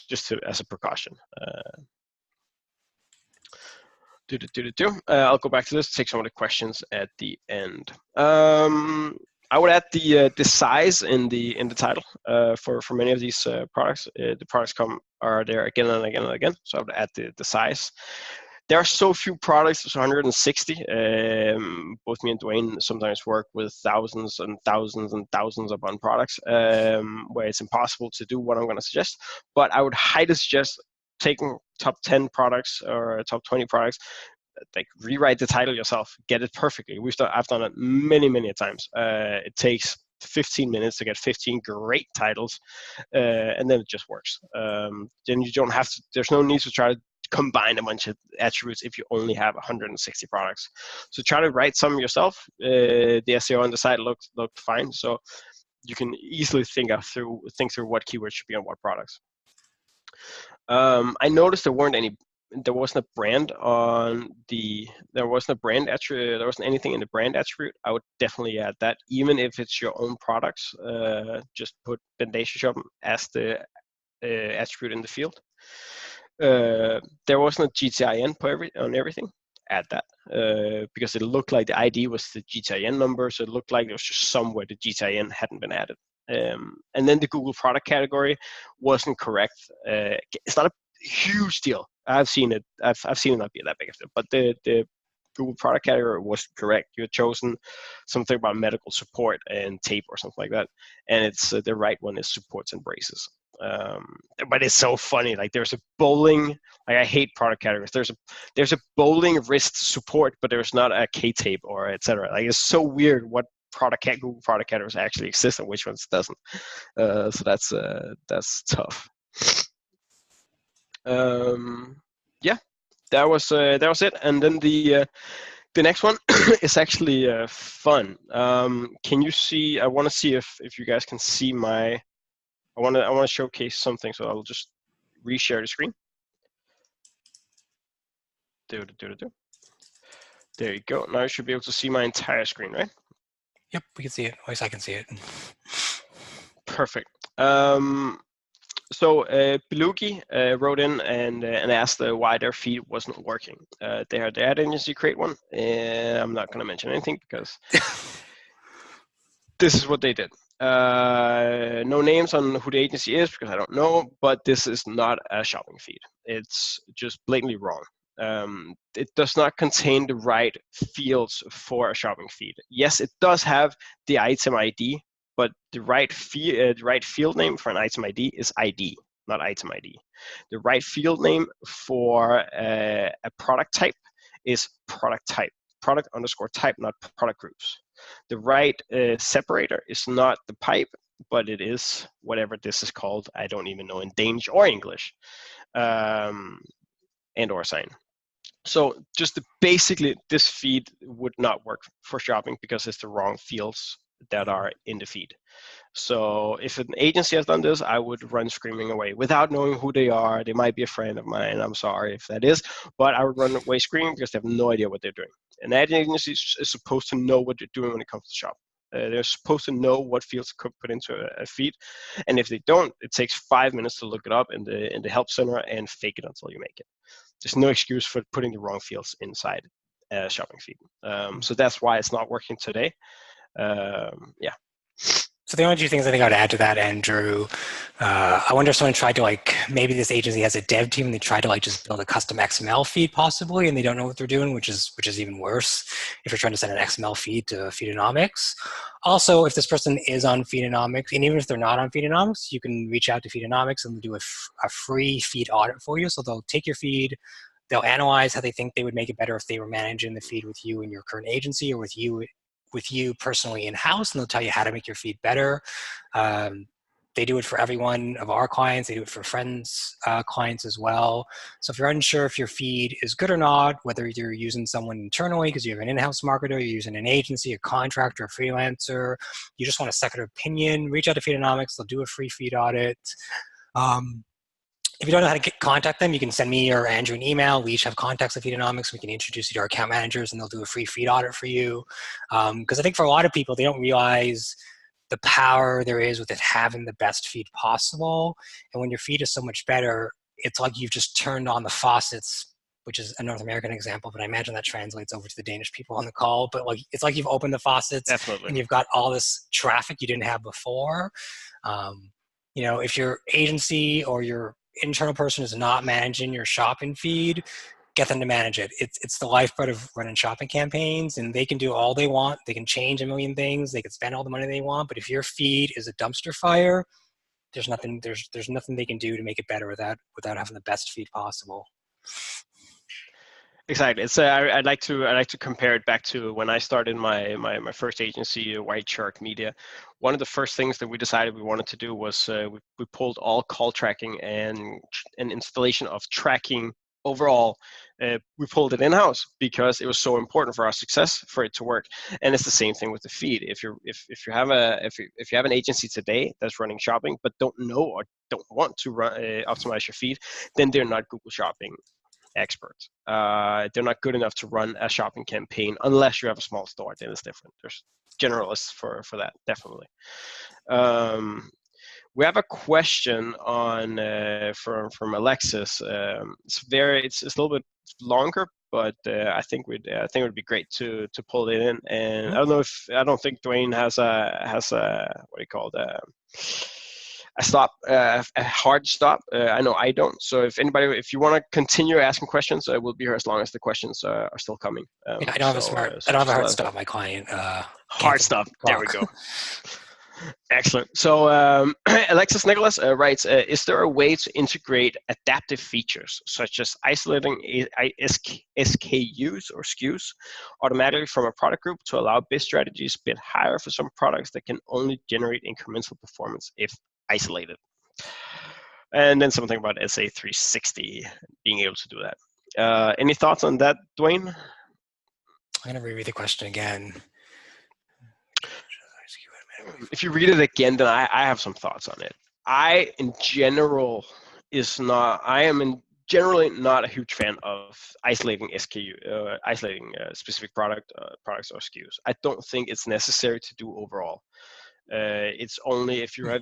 just as a precaution. I'll go back to this, take some of the questions at the end. I would add the size in the title for many of these products. The products are there again and again and again, so I would add the size. There are so few products, it's 160. Both me and Dwayne sometimes work with thousands and thousands and thousands upon products where it's impossible to do what I'm going to suggest. But I would highly suggest taking top 10 products or top 20 products, like rewrite the title yourself, get it perfectly. I've done it many times. It takes 15 minutes to get 15 great titles, and then it just works. Then you don't have to, there's no need to try to combine a bunch of attributes if you only have 160 products. So try to write some yourself. The SEO on the site looked fine, so you can easily think through what keywords should be on what products. I noticed there weren't any there wasn't a brand on the, there wasn't a brand attribute, there wasn't anything in the brand attribute, I would definitely add that. Even if it's your own products, just put Bendation Shop as the attribute in the field. There wasn't a GTIN on everything. Add that because it looked like the ID was the GTIN number, so it looked like there was just somewhere the GTIN hadn't been added. And then the Google product category wasn't correct. It's not a huge deal. I've seen it. I've seen it not be that big of a deal, but the Google product category was correct. You had chosen something about medical support and tape or something like that, and it's the right one is supports and braces. But it's so funny. Like there's a bowling. Like I hate product categories. There's a bowling wrist support, but there's not a K-tape or etc. Like it's so weird what Google product categories actually exist and which ones doesn't. So that's tough. Yeah, that was it. And then the next one is actually fun. Can you see? I want to see if you guys can see my. I want to showcase something, so I'll just reshare the screen. There you go. Now you should be able to see my entire screen, right? Yep, we can see it. At least I can see it. Perfect. So Belugi wrote in and asked why their feed wasn't working. They had the ad agency create one. I'm not going to mention anything because this is what they did. No names on who the agency is because I don't know, but this is not a shopping feed. It's just blatantly wrong. It does not contain the right fields for a shopping feed. Yes, it does have the item ID, but the right field name for an item ID is ID, not item ID. The right field name for a product type is product type, product_type, not product groups. The right separator is not the pipe, but it is whatever this is called. I don't even know in Danish or English, and or sign. So just basically, this feed would not work for shopping because it's the wrong fields that are in the feed. So if an agency has done this, I would run screaming away without knowing who they are. They might be a friend of mine. I'm sorry if that is, but I would run away screaming because they have no idea what they're doing. An ad agency is supposed to know what they're doing when it comes to shopping. They're supposed to know what fields to put into a feed, and if they don't, it takes 5 minutes to look it up in the help center and fake it until you make it. There's no excuse for putting the wrong fields inside a shopping feed. So that's why it's not working today. Yeah. So the only two things I think I would add to that, Andrew, I wonder if someone tried to maybe this agency has a dev team and they try to just build a custom XML feed possibly, and they don't know what they're doing, which is even worse if you're trying to send an XML feed to FeedAnomics. Also, if this person is on FeedAnomics, and even if they're not on FeedAnomics, you can reach out to FeedAnomics and do a free feed audit for you. So they'll take your feed, they'll analyze how they think they would make it better if they were managing the feed with you in your current agency or with you personally in-house, and they'll tell you how to make your feed better. They do it for every one of our clients. They do it for friends' clients as well. So if you're unsure if your feed is good or not, whether you're using someone internally because you have an in-house marketer, you're using an agency, a contractor, a freelancer, you just want a second opinion, reach out to FeedAnomics. They'll do a free feed audit. If you don't know how to contact them, you can send me or Andrew an email. We each have contacts at FeedAnomics. We can introduce you to our account managers, and they'll do a free feed audit for you. Because I think for a lot of people, they don't realize the power there is with it having the best feed possible. And when your feed is so much better, it's like you've just turned on the faucets, which is a North American example, but I imagine that translates over to the Danish people on the call. But it's like you've opened the faucets. Definitely. And you've got all this traffic you didn't have before. If your agency or your internal person is not managing your shopping feed, get them to manage it. It's the lifeblood of running shopping campaigns, and they can do all they want. They can change a million things. They can spend all the money they want. But if your feed is a dumpster fire, there's nothing they can do to make it better without having the best feed possible. Exactly. It's I'd like to compare it back to when I started my first agency, White Shark Media. One of the first things that we decided we wanted to do was we pulled all call tracking and installation of tracking overall. We pulled it in-house because it was so important for our success for it to work. And it's the same thing with the feed. If you have an agency today that's running shopping but don't know or don't want to optimize your feed, then they're not Google Shopping experts. They're not good enough to run a shopping campaign unless you have a small store. Then it's different. There's generalists for that, definitely. We have a question on from Alexis. It's a little bit longer, but I think it would be great to pull it in. And I don't think Dwayne has a what do you call it, a stop, a hard stop. I know I don't. So if you want to continue asking questions, we'll be here as long as the questions are still coming. Yeah, I don't have a hard stop. My client hard stop. There we go. Excellent. So Alexis Nicholas writes, is there a way to integrate adaptive features such as isolating SKUs or SKUs automatically from a product group to allow bid strategies bid higher for some products that can only generate incremental performance if isolated? And then something about SA360 being able to do that. Any thoughts on that, Dwayne? I'm going to reread the question again. If you read it again, then I have some thoughts on it. I am generally not a huge fan of isolating SKU, isolating specific products or SKUs. I don't think it's necessary to do overall. It's only if you have,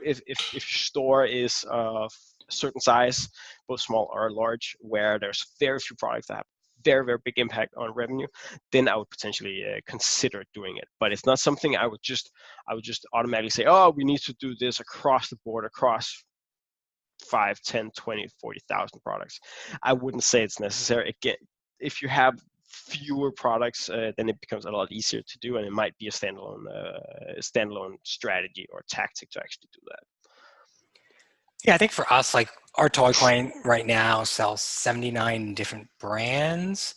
if your store is of a certain size, both small or large, where there's very few products that have very, very big impact on revenue, then I would potentially consider doing it. But it's not something I would just automatically say, oh, we need to do this across the board, across 5, 10, 20, 40,000 products. I wouldn't say it's necessary. Again, if you have fewer products, then it becomes a lot easier to do, and it might be a standalone strategy or tactic to actually do that. Yeah, I think for us, like our toy client right now sells 79 different brands,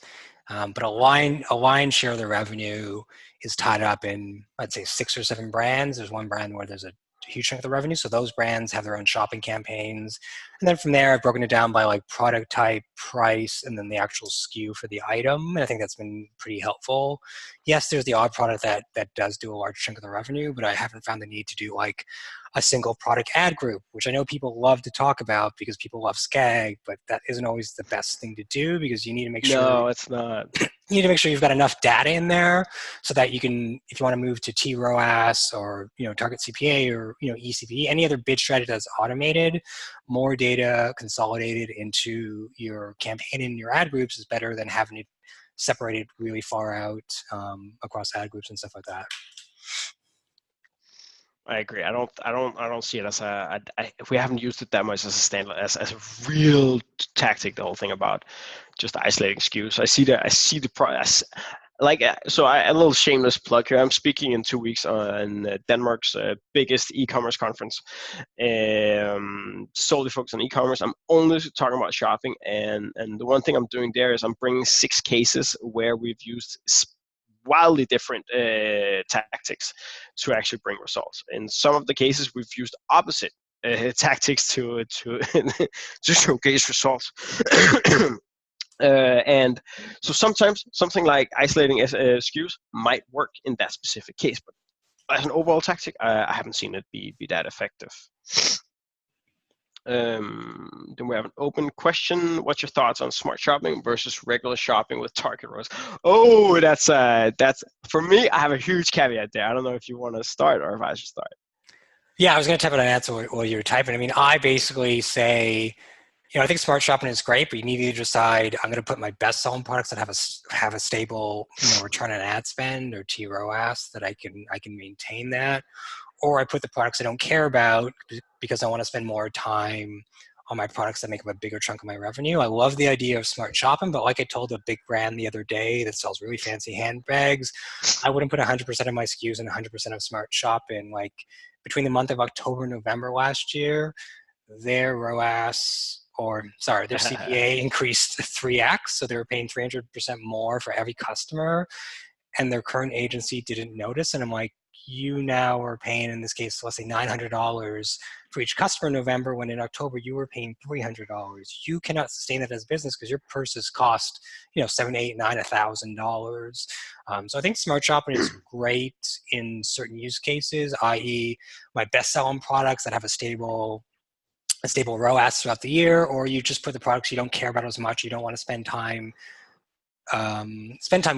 but a line share of the revenue is tied up in, I'd say, 6 or 7 brands. There's one brand where there's a huge chunk of the revenue, so those brands have their own shopping campaigns. And then from there, I've broken it down by like product type, price, and then the actual SKU for the item. And I think that's been pretty helpful. Yes, there's the odd product that does do a large chunk of the revenue, but I haven't found the need to do like a single product ad group, which I know people love to talk about because people love SCAG, but that isn't always the best thing to do because you need to make sure. No, it's not. You need to make sure you've got enough data in there so that you can, if you want to move to TROAS or target CPA or ECP, any other bid strategy that's automated, more data consolidated into your campaign and your ad groups is better than having it separated really far out across ad groups and stuff like that. I agree. I don't see it as if we haven't used it that much as a standard, as a real tactic. The whole thing about just isolating SKUs. I see the price. Like, so a little shameless plug here. I'm speaking in 2 weeks on Denmark's biggest e-commerce conference, solely focused on e-commerce. I'm only talking about shopping, and the one thing I'm doing there is I'm bringing 6 cases where we've used wildly different tactics to actually bring results. In some of the cases, we've used opposite tactics to showcase results. And so sometimes something like isolating SKUs might work in that specific case, but as an overall tactic, I haven't seen it be that effective. Then we have an open question. What's your thoughts on smart shopping versus regular shopping with target rows? Oh, that's for me. I have a huge caveat there. I don't know if you want to start or if I should start. Yeah, I was going to type out an answer while you were typing. I mean, I basically say, I think smart shopping is great, but you need to decide, I'm going to put my best selling products that have a stable, return on ad spend or TROAS that I can maintain that, or I put the products I don't care about because I want to spend more time on my products that make up a bigger chunk of my revenue. I love the idea of smart shopping, but like I told a big brand the other day that sells really fancy handbags, I wouldn't put 100% of my SKUs in 100% of smart shopping. Like between the month of October and November last year, their CPA increased 3x, so they were paying 300% more for every customer, and their current agency didn't notice. And I'm like, you now are paying, in this case, let's say $900 for each customer in November, when in October you were paying $300. You cannot sustain that as a business because your purses cost, $7,000, $8,000, $9,000. So I think smart shopping is great in certain use cases, i.e., my best selling products that have a stable a stable ROAS throughout the year, or you just put the products you don't care about as much, you don't want to spend time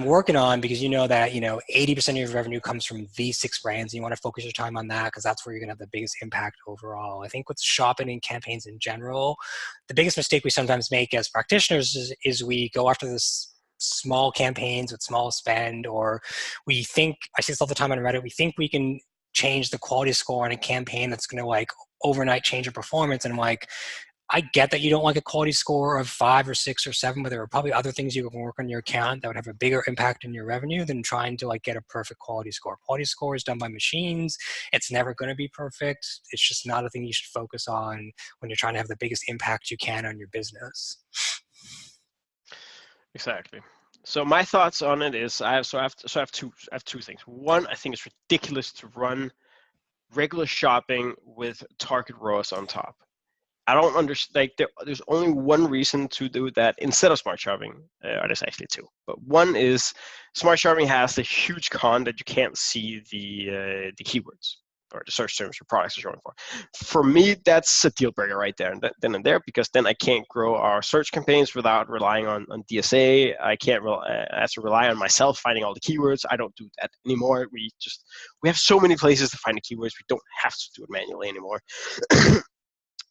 working on, because you know that 80% of your revenue comes from these 6 brands, and you want to focus your time on that because that's where you're going to have the biggest impact overall. I think with shopping and campaigns in general, the biggest mistake we sometimes make as practitioners is we go after this small campaigns with small spend, or we think, I see this all the time on Reddit, we think we can change the quality score on a campaign that's going to like overnight change your performance. And like, I get that you don't like a quality score of 5 or 6 or 7, but there are probably other things you can work on your account that would have a bigger impact in your revenue than trying to like get a perfect quality score. Quality score is done by machines. It's never going to be perfect. It's just not a thing you should focus on when you're trying to have the biggest impact you can on your business. Exactly. So my thoughts on it is I have two things. One, I think it's ridiculous to run regular shopping with target ROAS on top. I don't understand. Like, there's only one reason to do that instead of smart shopping. Or there's actually 2. But one is smart shopping has the huge con that you can't see the keywords or the search terms your products are showing for. For me, that's a deal breaker right there then and there, because then I can't grow our search campaigns without relying on DSA. I can't I have to rely on myself finding all the keywords. I don't do that anymore. We have so many places to find the keywords. We don't have to do it manually anymore.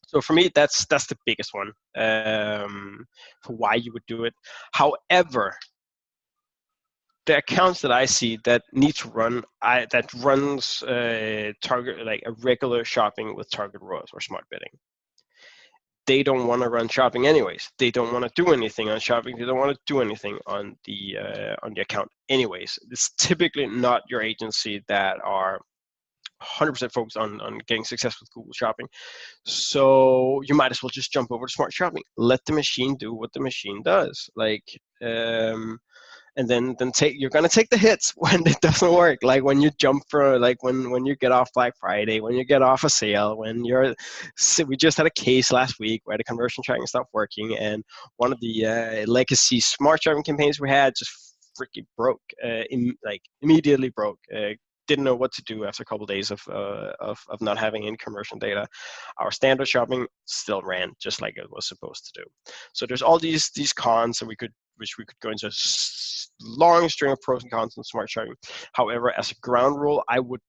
So for me, that's the biggest one for why you would do it. However, the accounts that I see that need to run, that runs target, like a regular shopping with target ROAS or smart bidding, they don't want to run shopping anyways. They don't want to do anything on shopping. They don't want to do anything on the account anyways. It's typically not your agency that are 100% focused on getting success with Google Shopping. So you might as well just jump over to Smart Shopping. Let the machine do what the machine does. Like, and then you're gonna take the hits when it doesn't work. Like when you jump for, like when you get off Black Friday, when you get off a sale, we just had a case last week where the conversion tracking stopped working, and one of the legacy Smart Shopping campaigns we had just freaking broke, immediately broke. Didn't know what to do after a couple of days of not having any conversion data. Our standard shopping still ran just like it was supposed to do. So there's all these cons that we could go into a long string of pros and cons in smart shopping. However, as a ground rule, I would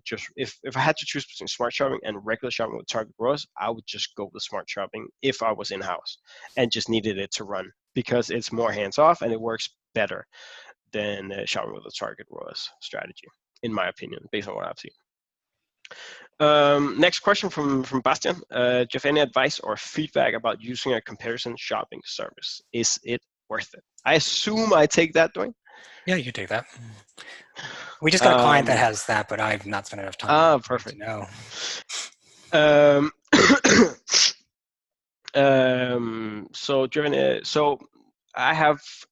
just, if I had to choose between smart shopping and regular shopping with target ROAS, I would just go with smart shopping if I was in-house and just needed it to run, because it's more hands-off and it works better than shopping with a target ROAS strategy, in my opinion, based on what I've seen. Next question from Bastian. Do you have any advice or feedback about using a comparison shopping service? Is it worth it? I assume I take that, Dwayne? Yeah, you can take that. We just got a client that has that, but I've not spent enough time perfect. to know.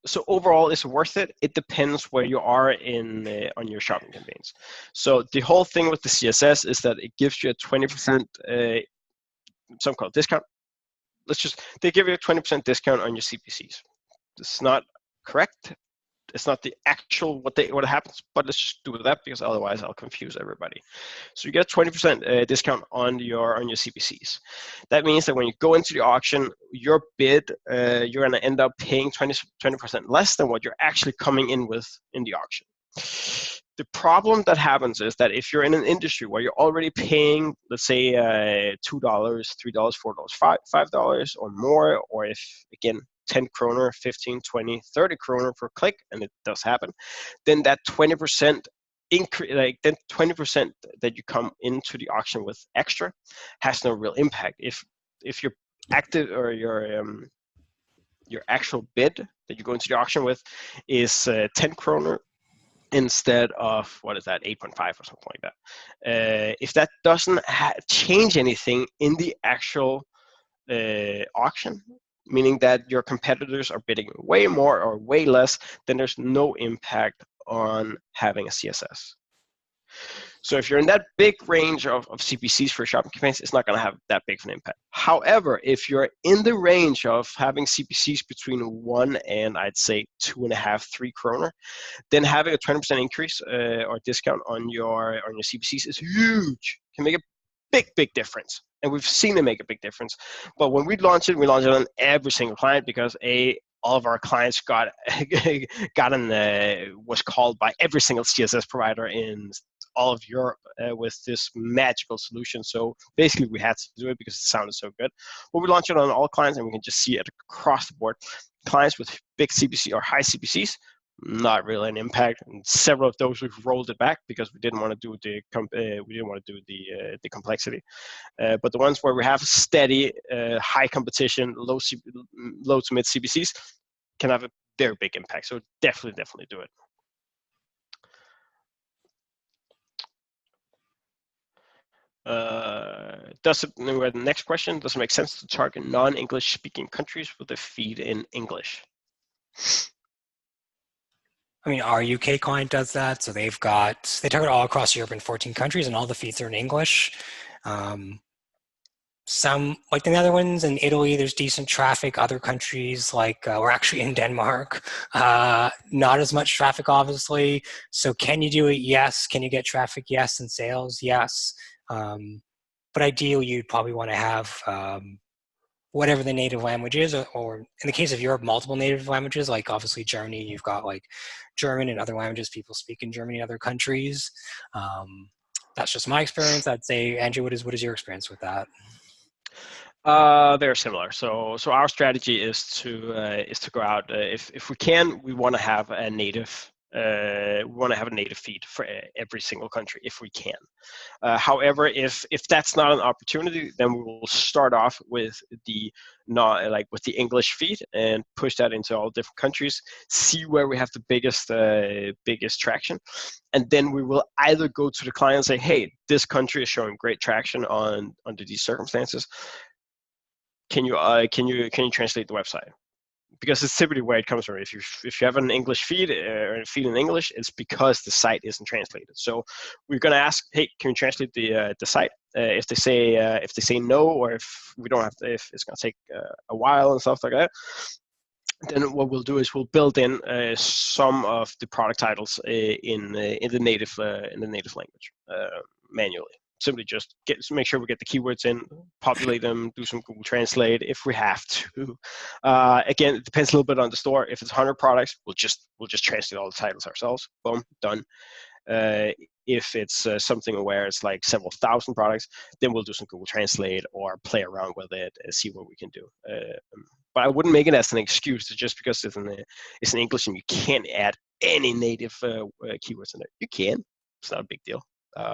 So overall, it's worth it. It depends where you are on your shopping campaigns. So the whole thing with the CSS is that it gives you a 20% some called discount. They give you a 20% discount on your CPCs. It's not correct. It's not the actual what happens, but let's just do that, because otherwise I'll confuse everybody. So you get a 20% discount on your CPCs. That means that when you go into the auction, your bid, you're going to end up paying 20% less than what you're actually coming in with in the auction. The problem that happens is that if you're in an industry where you're already paying, let's say, $2, $3, $4, $5 or more, or if, again, 10 kroner, 15, 20, 30 kroner per click, and it does happen, then that 20% increase, then 20% that you come into the auction with extra has no real impact. If your active or your actual bid that you go into the auction with is 10 kroner instead of, what is that, 8.5 or something like that. If that doesn't change anything in the actual auction, meaning that your competitors are bidding way more or way less, then there's no impact on having a CSS. So if you're in that big range of CPCs for shopping campaigns, it's not going to have that big of an impact. However, if you're in the range of having CPCs between 1 and I'd say 2.5, 3 kroner, then having a 20% increase or discount on your CPCs is huge. Can make a big difference. And we've seen it make a big difference. But when we launched it on every single client because all of our clients got was called by every single CSS provider in all of Europe with this magical solution. So basically we had to do it because it sounded so good. But we launched it on all clients and we can just see it across the board. Clients with big CPC or high CPCs, not really an impact. And several of those we've rolled it back because we didn't want to do the complexity. But the ones where we have steady, high competition, low to mid CPCs can have a very big impact. So definitely do it. The next question, does it make sense to target non-English speaking countries with a feed in English? I mean, our UK client does that. So they target all across Europe in 14 countries and all the feeds are in English. Some, like the Netherlands and Italy, there's decent traffic. Other countries, like we're actually in Denmark, not as much traffic, obviously. So can you do it? Yes. Can you get traffic? Yes. And sales? Yes. But ideally, you'd probably want to have whatever the native language is, or in the case of Europe, multiple native languages. Like obviously Germany, you've got like German and other languages people speak in Germany and other countries. That's just my experience. I'd say, Andrew, what is your experience with that? They're similar. So our strategy is to go out. If we can, we want to have a native. We want to have a native feed for every single country if we can. However, if that's not an opportunity, then we will start off with the English feed and push that into all different countries. See where we have the biggest traction, and then we will either go to the client and say, "Hey, this country is showing great traction under these circumstances. Can you translate the website?" Because it's typically where it comes from. If you have an English feed or a feed in English, it's because the site isn't translated. So we're going to ask, hey, can you translate the site? If they say no, or if we don't have if it's going to take a while and stuff like that, then what we'll do is we'll build in some of the product titles in the native language manually. Simply just make sure we get the keywords in, populate them, do some Google Translate if we have to. Again, it depends a little bit on the store. If it's 100 products, we'll just translate all the titles ourselves. Boom, done. If it's something where it's like several thousand products, then we'll do some Google Translate or play around with it and see what we can do. But I wouldn't make it as an excuse just because it's in English and you can't add any native keywords in there. You can. It's not a big deal.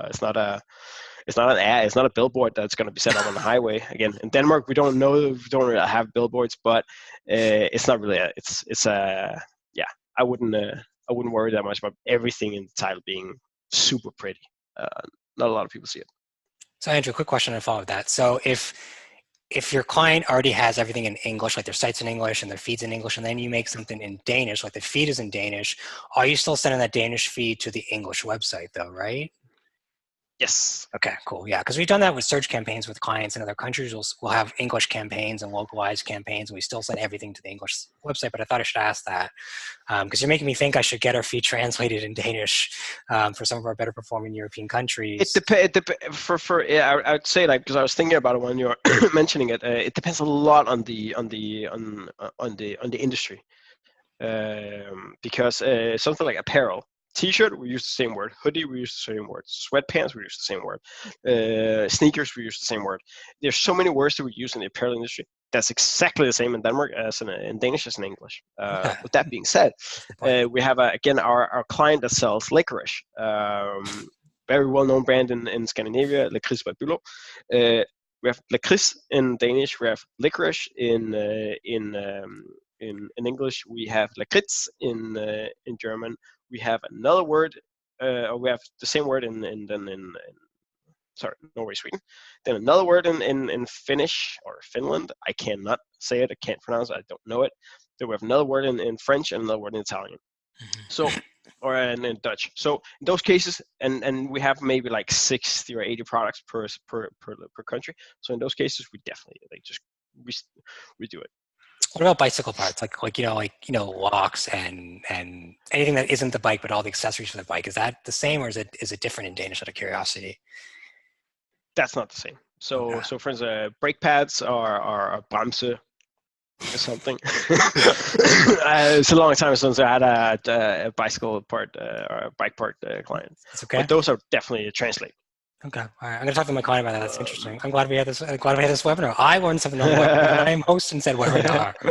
It's not an ad. It's not a billboard that's going to be set up on the highway. Again, in Denmark, we don't really have billboards, but it's not really. I wouldn't worry that much about everything in the title being super pretty. Not a lot of people see it. So Andrew, quick question to follow that. So if your client already has everything in English, like their site's in English and their feed's in English, and then you make something in Danish, like the feed is in Danish, are you still sending that Danish feed to the English website though, right? Yes. Okay, cool. Yeah, because we've done that with search campaigns with clients in other countries. We'll have English campaigns and localized campaigns, and we still send everything to the English website. But I thought I should ask that because you're making me think I should get our feed translated in Danish for some of our better performing European countries. It depends. I would say, like, because I was thinking about it when you were mentioning it. It depends a lot on the industry, because something like apparel. T-shirt, we use the same word. Hoodie, we use the same word. Sweatpants, we use the same word. Sneakers, we use the same word. There's so many words that we use in the apparel industry. That's exactly the same in Denmark as in Danish as in English. With that being said, we have again our client that sells licorice. Very well-known brand in Scandinavia, Lakrids by Bülow. We have lakrids in Danish. We have licorice in English. We have lakrids in German. We have another word, or we have the same word in Norway, Sweden. Then another word in Finnish or Finland. I cannot say it. I can't pronounce it. I don't know it. Then we have another word in French and another word in Italian. So, or in Dutch. So in those cases, and we have maybe like 60 or 80 products per country. So in those cases, we definitely we do it. What about bicycle parts, like locks and anything that isn't the bike, but all the accessories for the bike? Is that the same, or is it different in Danish? Out of curiosity. That's not the same. So, Okay. so for instance, brake pads are bremse or something. It's a long time since I had a bicycle part or a bike part client, That's okay. but those are definitely translate. Okay. All right. I'm gonna talk to my client about that. That's Um, interesting. I'm glad we had this. Glad we had this webinar. I learned something on the webinar, and I am hosting said webinar. we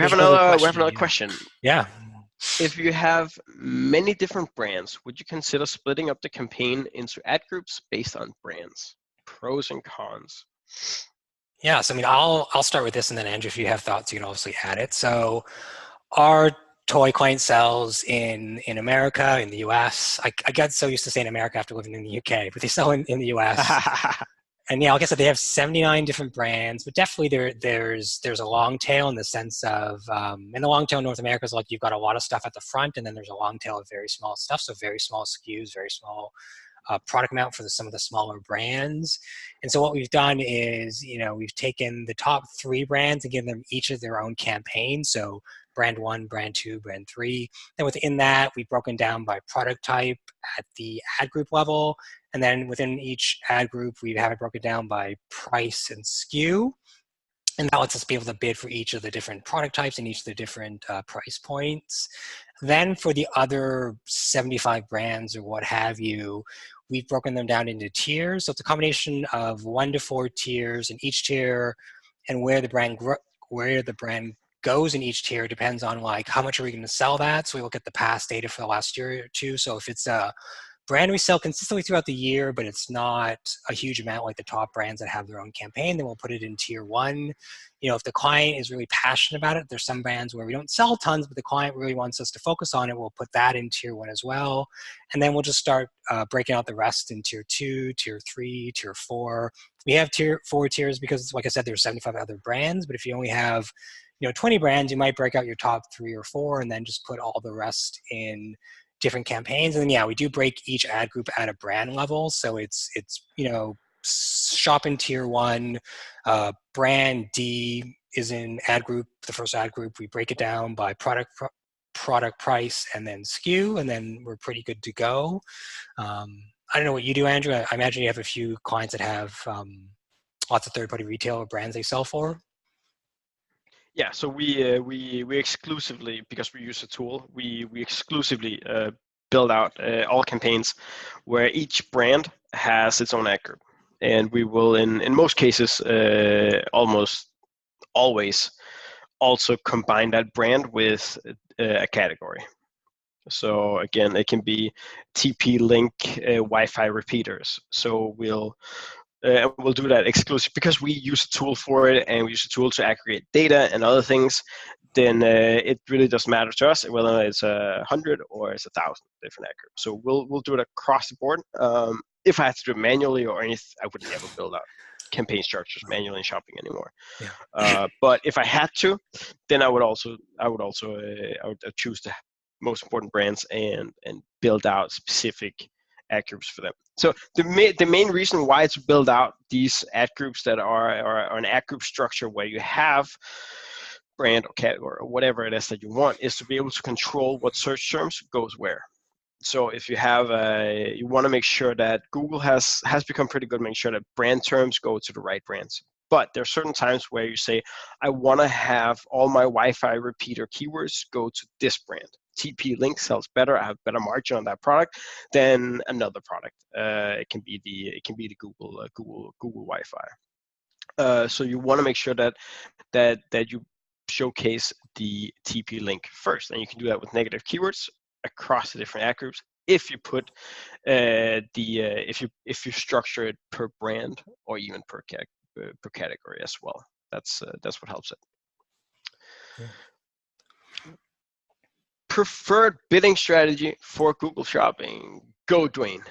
have There's another another question. question. Yeah. If you have many different brands, would you consider splitting up the campaign into ad groups based on brands? Pros and cons. Yeah. So I mean, I'll start with this, and then Andrew, if you have thoughts, you can obviously add it. So our toy client sells in America, in the US. I got so used to saying America after living in the UK, but they sell in the US. And yeah, like I said, they have 79 different brands, but definitely there's a long tail in the sense of in the long tail in North America is like you've got a lot of stuff at the front, and then there's a long tail of very small stuff, so very small SKUs, very small product amount for some of the smaller brands. And so what we've done is, we've taken the top 3 brands and given them each of their own campaign. So brand 1, brand 2, brand 3. Then within that, we've broken down by product type at the ad group level. And then within each ad group, we have it broken down by price and SKU. And that lets us be able to bid for each of the different product types and each of the different price points. Then for the other 75 brands or what have you, we've broken them down into tiers. So it's a combination of 1 to 4 tiers, and each tier and where the brand goes in each tier depends on like how much are we going to sell that. So we look at the past data for the last year or two. So if it's a brand we sell consistently throughout the year, but it's not a huge amount like the top brands that have their own campaign, then we'll put it in tier 1. If the client is really passionate about it, there's some brands where we don't sell tons, but the client really wants us to focus on it, we'll put that in tier 1 as well. And then we'll just start breaking out the rest in tier 2, tier 3, tier 4. We have tier 4 tiers because, like I said, there's 75 other brands, but if you only have 20 brands, you might break out your top 3 or 4 and then just put all the rest in different campaigns. And then, yeah, we do break each ad group at a brand level. So it's shop in tier 1, brand D is in ad group, the first ad group. We break it down by product price and then SKU, and then we're pretty good to go. I don't know what you do, Andrew. I imagine you have a few clients that have lots of third-party retail or brands they sell for. Yeah, so we exclusively, because we use a tool, we exclusively build out all campaigns where each brand has its own ad group, and we will in most cases almost always also combine that brand with a category. So again, it can be TP-Link Wi-Fi repeaters. So we'll do that exclusive because we use a tool for it, and we use a tool to aggregate data and other things. Then it really doesn't matter to us whether it's 100 or it's 1,000 different ad groups. So we'll do it across the board. If I had to do it manually or anything, I would never build out campaign structures manually in shopping anymore. Yeah. But if I had to, then I would choose the most important brands and build out specific ad groups for them. So the main reason why it's build out these ad groups that are an ad group structure where you have brand or category or whatever it is that you want is to be able to control what search terms goes where. So if you have you want to make sure that Google has become pretty good making sure that brand terms go to the right brands. But there are certain times where you say, I want to have all my Wi-Fi repeater keywords go to this brand. TP-Link sells better. I have better margin on that product than another product. It can be the Google Wi-Fi. So you want to make sure that you showcase the TP-Link first, and you can do that with negative keywords across the different ad groups. If you put if you structure it per brand or even per category as well, that's what helps it. Yeah. Preferred bidding strategy for Google Shopping. Go, Dwayne.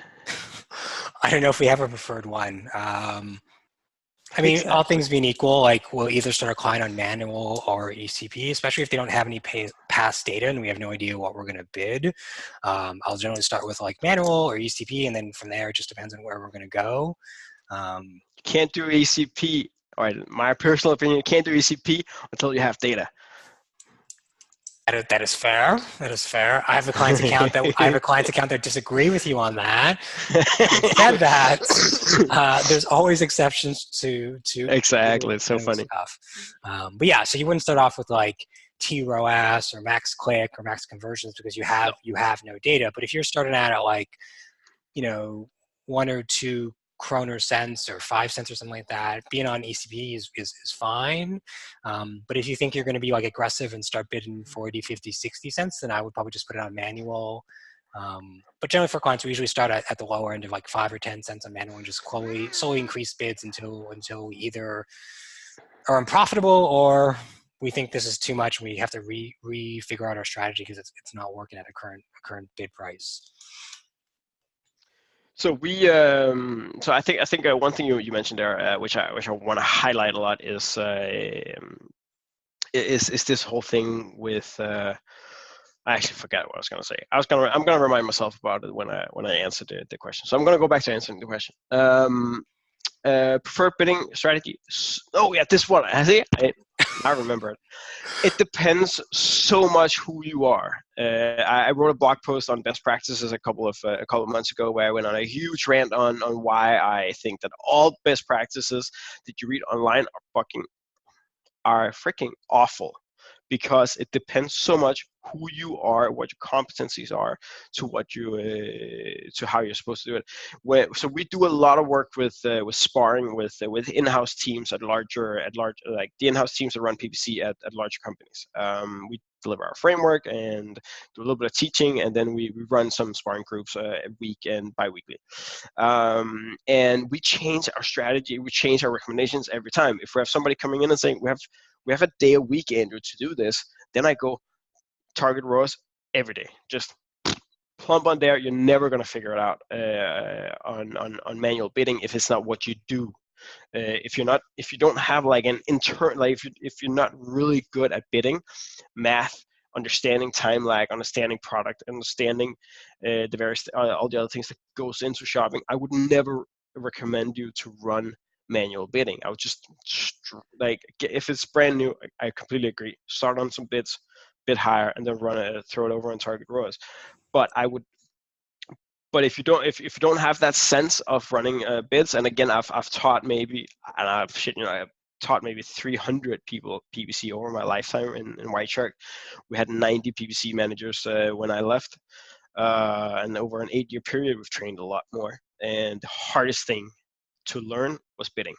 I don't know if we have a preferred one. I mean, Exactly. all things being equal, like we'll either start a client on manual or ECP, especially if they don't have any past data and we have no idea what we're going to bid. I'll generally start with like manual or ECP, and then from there it just depends on where we're going to go. Can't do ECP, or my personal opinion, you can't do ECP until you have data. That is fair. That is fair. I have a client account that disagree with you on that. Having said that, there's always exceptions to Exactly. It's so kind of funny. stuff. But yeah, so you wouldn't start off with like TROAS or max click or max conversions because you have no data. But if you're starting out at like, you know, 1 or 2 kroner cents or 5 cents or something like that, being on ECB is fine. But if you think you're going to be like aggressive and start bidding 40, 50, 60 cents, then I would probably just put it on manual. But generally for clients, we usually start at the lower end of like 5 or 10 cents on manual and just slowly increase bids until we either are unprofitable or we think this is too much and we have to figure out our strategy because it's not working at a current bid price. So so I think one thing you mentioned there, which I want to highlight a lot, is this whole thing with. I actually forgot what I was going to say. I'm going to remind myself about it when I answer the question. So I'm going to go back to answering the question. Preferred bidding strategy. Oh yeah, this one. I remember it. It depends so much who you are. I wrote a blog post on best practices a couple of months ago where I went on a huge rant on why I think that all best practices that you read online are freaking awful, because it depends so much who you are, what your competencies are, to what you to how you're supposed to do it. So we do a lot of work with sparring with in-house teams at large, like the in-house teams that run PPC at larger companies. We deliver our framework and do a little bit of teaching, and then we run some sparring groups week and bi-weekly. And we change our strategy, we change our recommendations every time. If we have somebody coming in and saying we have a day a week, Andrew, to do this, then I go target ROAS every day. Just plump on there. You're never going to figure it out on manual bidding if it's not what you do. If you don't have like an intern, like if you're not really good at bidding, math, understanding time lag, understanding product, understanding the various all the other things that goes into shopping, I would never recommend you to run manual bidding. I would just, like, if it's brand new, I completely agree. Start on some bids, bid higher, and then throw it over on target ROAS. But if you don't have that sense of running bids, and again, I've taught maybe, and I've taught maybe 300 people PPC over my lifetime in White Shark. We had 90 PPC managers when I left, and over an 8-year period, we've trained a lot more. And the hardest thing to learn was bidding.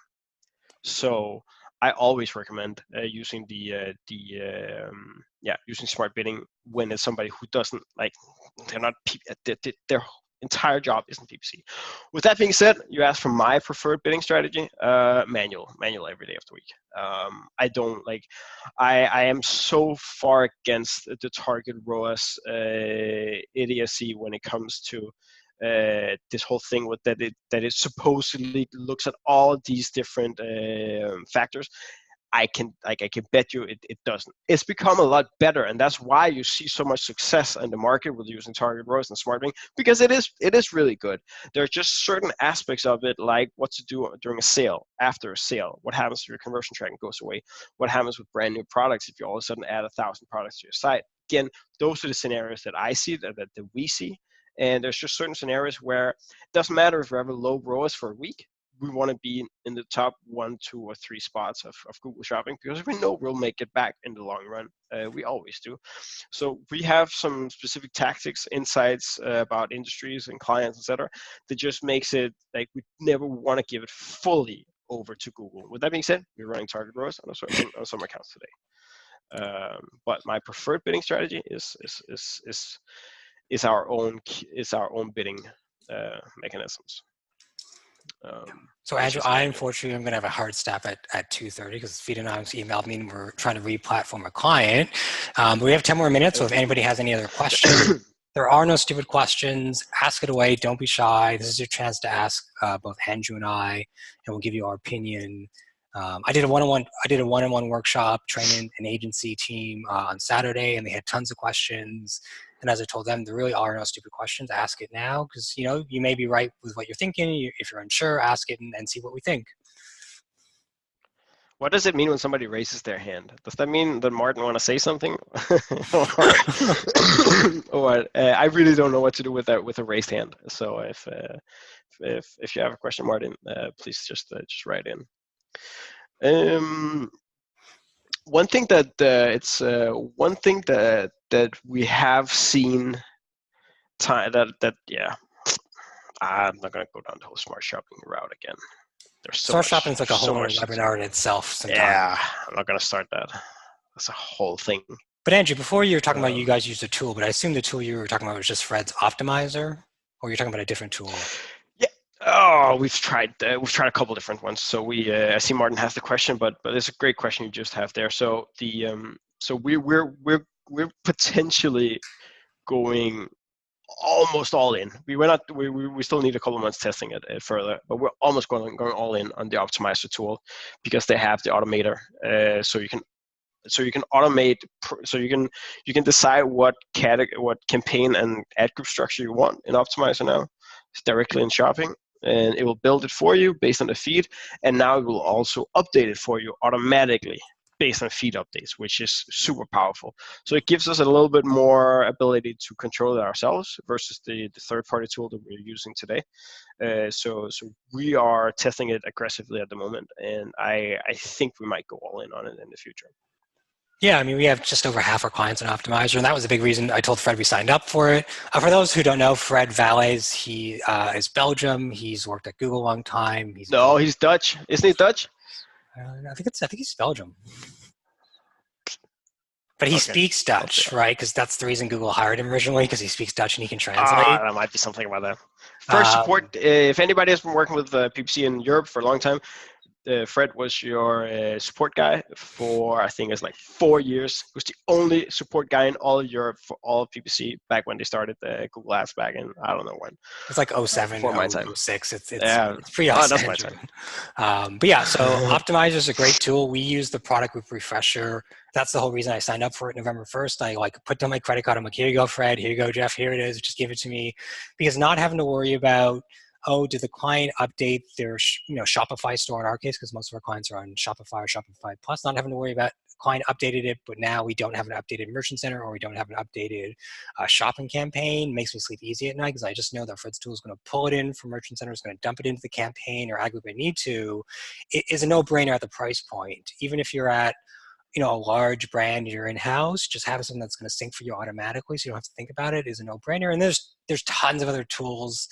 So I always recommend using using smart bidding when it's somebody who doesn't, like, they're not their entire job isn't PPC. With that being said, you asked for my preferred bidding strategy. Manual every day of the week. I don't like. I am so far against the target ROAS idiocy when it comes to this whole thing with that it supposedly looks at all these different factors. I can bet you it doesn't. It's become a lot better, and that's why you see so much success in the market with using target ROAS and smart bidding, because it is really good. There are just certain aspects of it, like what to do during a sale, after a sale, what happens if your conversion tracking goes away, what happens with brand new products if you all of a sudden add 1,000 products to your site. Again, those are the scenarios that I see, that we see. And there's just certain scenarios where it doesn't matter if we have a low ROAS for a week. We want to be in the top 1, 2, or 3 spots of Google Shopping, because we know we'll make it back in the long run. We always do. So we have some specific tactics, insights about industries and clients, etc., that just makes it like we never want to give it fully over to Google. With that being said, we're running target ROAS on some accounts today. But my preferred bidding strategy is our own bidding mechanisms. So Andrew, I unfortunately am going to have a hard stop at 2:30 because FeedAnomic emailed me and we're trying to re-platform a client. But we have 10 more minutes, so if anybody has any other questions, there are no stupid questions. Ask it away. Don't be shy. This is your chance to ask both Andrew and I, and we'll give you our opinion. I did a one-on-one workshop training an agency team on Saturday, and they had tons of questions. And as I told them, there really are no stupid questions. Ask it now, because you may be right with what you're thinking. If you're unsure, ask it and see what we think. What does it mean when somebody raises their hand? Does that mean that Martin want to say something? Or I really don't know what to do with that with a raised hand. So if you have a question, Martin, please just write in. One thing that one thing that we have seen yeah. I'm not gonna go down the whole smart shopping route again. There's so Smart much. shopping is like a whole other Much. webinar in itself sometimes. Yeah, I'm not gonna start that. That's a whole thing. But Andrew, before you were talking about you guys used a tool, but I assume the tool you were talking about was just Fred's optimizer, or you're talking about a different tool? Yeah. Oh, we've tried a couple different ones. So I see Martin has the question, but it's a great question you just have there. So we're potentially going almost all in. We still need a couple of months testing it further, but we're almost going all in on the optimizer tool because they have the automator. So you can automate. So you can decide what campaign and ad group structure you want in optimizer now. It's directly in shopping, and it will build it for you based on the feed, and now it will also update it for you automatically based on feed updates, which is super powerful. So it gives us a little bit more ability to control it ourselves versus the third-party tool that we're using today. So we are testing it aggressively at the moment, and I think we might go all in on it in the future. Yeah, I mean, we have just over half our clients on Optimizer, and that was a big reason I told Fred we signed up for it. For those who don't know, Fred Valles, he is Belgium. He's worked at Google a long time. He's Dutch. Isn't he Dutch? I think he's Belgium. But he speaks Dutch, right? Because that's the reason Google hired him originally, because he speaks Dutch and he can translate. That might be something about that. First support, if anybody has been working with PPC in Europe for a long time, Fred was your support guy for, I think it's like 4 years. He was the only support guy in all of Europe for all of PPC back when they started Google Ads back in, I don't know when. It's like 07, my time. 06. It's pretty awesome. That's my time. But yeah, so Optimizer is a great tool. We use the product group refresher. That's the whole reason I signed up for it November 1st. I put down my credit card. I'm like, here you go, Fred. Here you go, Jeff. Here it is. Just give it to me. Because not having to worry about, did the client update their Shopify store in our case, because most of our clients are on Shopify or Shopify Plus, not having to worry about the client updated it, but now we don't have an updated merchant center or we don't have an updated shopping campaign. Makes me sleep easy at night because I just know that Fred's tool is going to pull it in from merchant center, is going to dump it into the campaign or aggregate need to. It is a no-brainer at the price point. Even if you're at a large brand, you're in-house, just having something that's going to sync for you automatically so you don't have to think about it is a no-brainer. And there's tons of other tools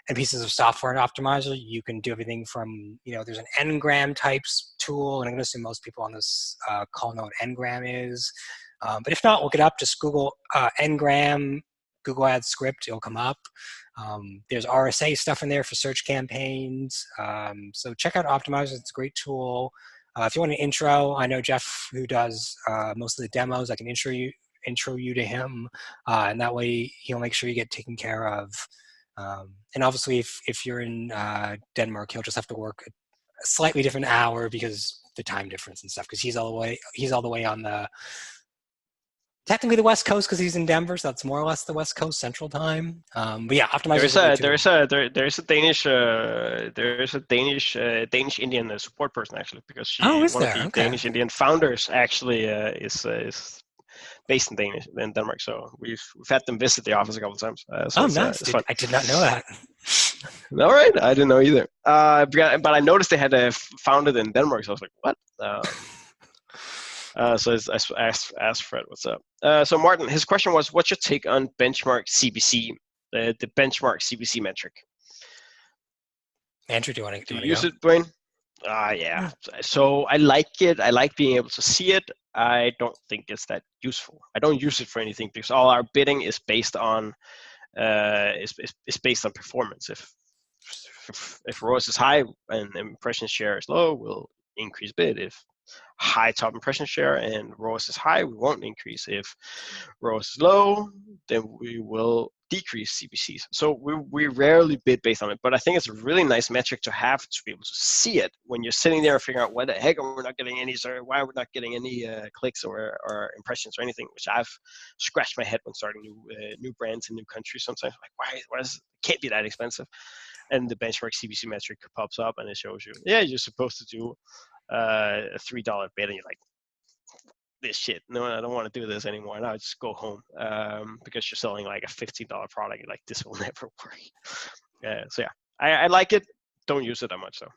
and pieces of software in Optimizer. You can do everything from, there's an Ngram types tool, and I'm going to assume most people on this call know what Ngram is. But if not, look it up. Just Google Ngram, Google Ads script, it'll come up. There's RSA stuff in there for search campaigns. So check out Optimizer. It's a great tool. If you want an intro, I know Jeff, who does most of the demos. I can intro you to him, and that way he'll make sure you get taken care of. And obviously, if you're in Denmark, he'll just have to work a slightly different hour because the time difference and stuff. Because he's all the way on the technically the West Coast because he's in Denver, so that's more or less the West Coast Central Time. But yeah, Optimizer. There's a Danish Indian support person actually, because one of the Danish Indian founders actually is based in Denmark. So we've had them visit the office a couple of times. So nice! I did not know that. All right, I didn't know either. But I noticed they had founded in Denmark, so I was like, what? So I asked Fred, what's up? So Martin, his question was, what's your take on benchmark CPC, the benchmark CPC metric? Andrew, do you want to use it, Dwayne? Yeah. So I like it. I like being able to see it. I don't think it's that useful. I don't use it for anything because all our bidding is based on based on performance. If ROAS is high and impression share is low, we'll increase bid. If high top impression share and ROAS is high, we won't increase. If ROAS is low, then we will decrease CPCs. So we rarely bid based on it, but I think it's a really nice metric to have to be able to see it when you're sitting there and figuring out why the heck are we not getting any, why are we not getting any clicks or impressions or anything, which I've scratched my head when starting new brands in new countries sometimes. Like, why is it can't be that expensive? And the benchmark CPC metric pops up and it shows you, yeah, you're supposed to do a $3 bid, and you're like, this shit, no, I don't want to do this anymore. And I would just go home because you're selling like a $15 product. You're like, this will never work. So yeah, I like it. Don't use it that much though.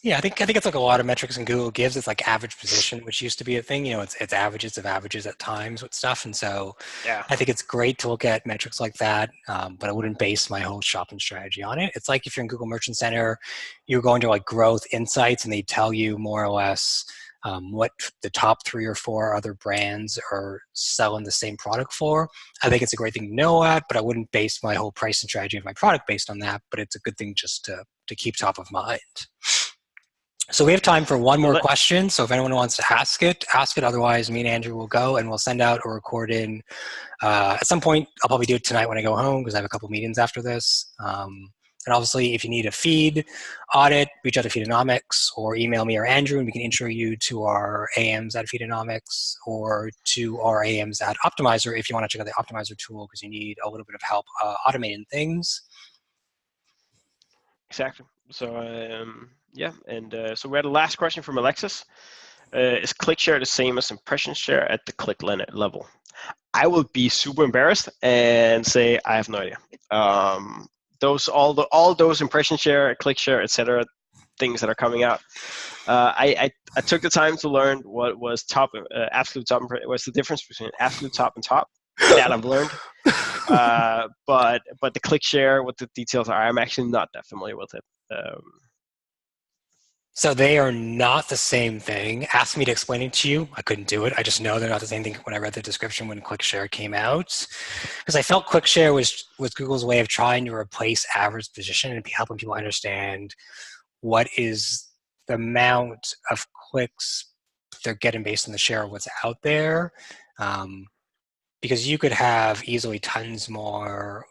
Yeah, I think it's like a lot of metrics in Google gives. It's like average position, which used to be a thing. It's averages of averages at times with stuff, and so Yeah, I think it's great to look at metrics like that. But I wouldn't base my whole shopping strategy on it. It's like if you're in Google Merchant Center, you're going to like growth insights, and they tell you more or less what the top 3 or 4 other brands are selling the same product for. I think it's a great thing to know that, but I wouldn't base my whole pricing strategy of my product based on that. But it's a good thing just to keep top of mind. So we have time for one more question. So if anyone wants to ask it, ask it. Otherwise, me and Andrew will go and we'll send out a recording. At some point, I'll probably do it tonight when I go home because I have a couple meetings after this. And obviously, if you need a feed audit, reach out to FeedAnomics or email me or Andrew, and we can intro you to our AMs at FeedAnomics or to our AMs at Optimizer if you want to check out the Optimizer tool because you need a little bit of help automating things. exactly. So yeah, and so we had a last question from Alexis. Is click share the same as impression share at the click level? I will be super embarrassed and say I have no idea. All those impression share, click share, etc. things that are coming out. I took the time to learn what was absolute top. What's the difference between absolute top and top? That I've learned. But the click share, what the details are, I'm actually not that familiar with it. So they are not the same thing. Ask me to explain it to you. I couldn't do it. I just know they're not the same thing when I read the description when ClickShare came out. Because I felt ClickShare was Google's way of trying to replace average position and helping people understand what is the amount of clicks they're getting based on the share of what's out there. Because you could have easily tons more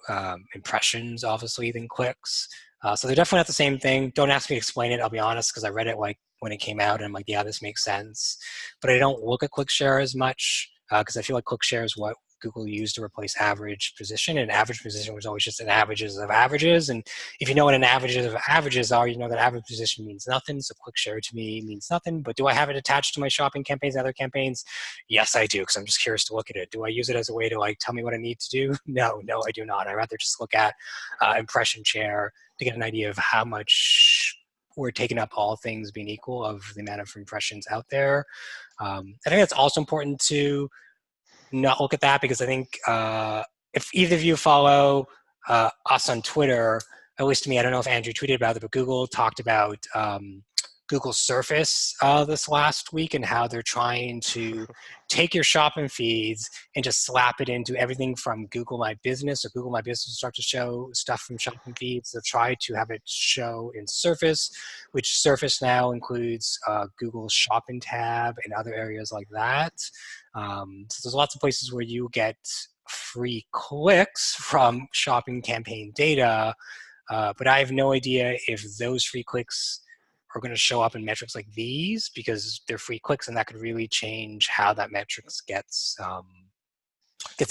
impressions, obviously, than clicks. So they're definitely not the same thing. Don't ask me to explain it, I'll be honest, because I read it like when it came out, and I'm like, yeah, this makes sense. But I don't look at ClickShare as much, because I feel like ClickShare is what Google used to replace average position, and average position was always just an averages of averages. And if you know what an averages of averages are, you know that average position means nothing. So ClickShare to me means nothing. But do I have it attached to my shopping campaigns and other campaigns? Yes, I do, because I'm just curious to look at it. Do I use it as a way to like tell me what I need to do? No, I do not. I'd rather just look at impression share to get an idea of how much we're taking up, all things being equal, of the amount of impressions out there. I think that's also important to not look at that, because I think if either of you follow us on Twitter, at least to me, I don't know if Andrew tweeted about it, but Google talked about Google Surface this last week and how they're trying to take your shopping feeds and just slap it into everything from Google My Business, or Google My Business will start to show stuff from shopping feeds. They'll try to have it show in Surface, which Surface now includes Google's shopping tab and other areas like that. So there's lots of places where you get free clicks from shopping campaign data, but I have no idea if those free clicks are going to show up in metrics like these, because they're free clicks, and that could really change how that metrics gets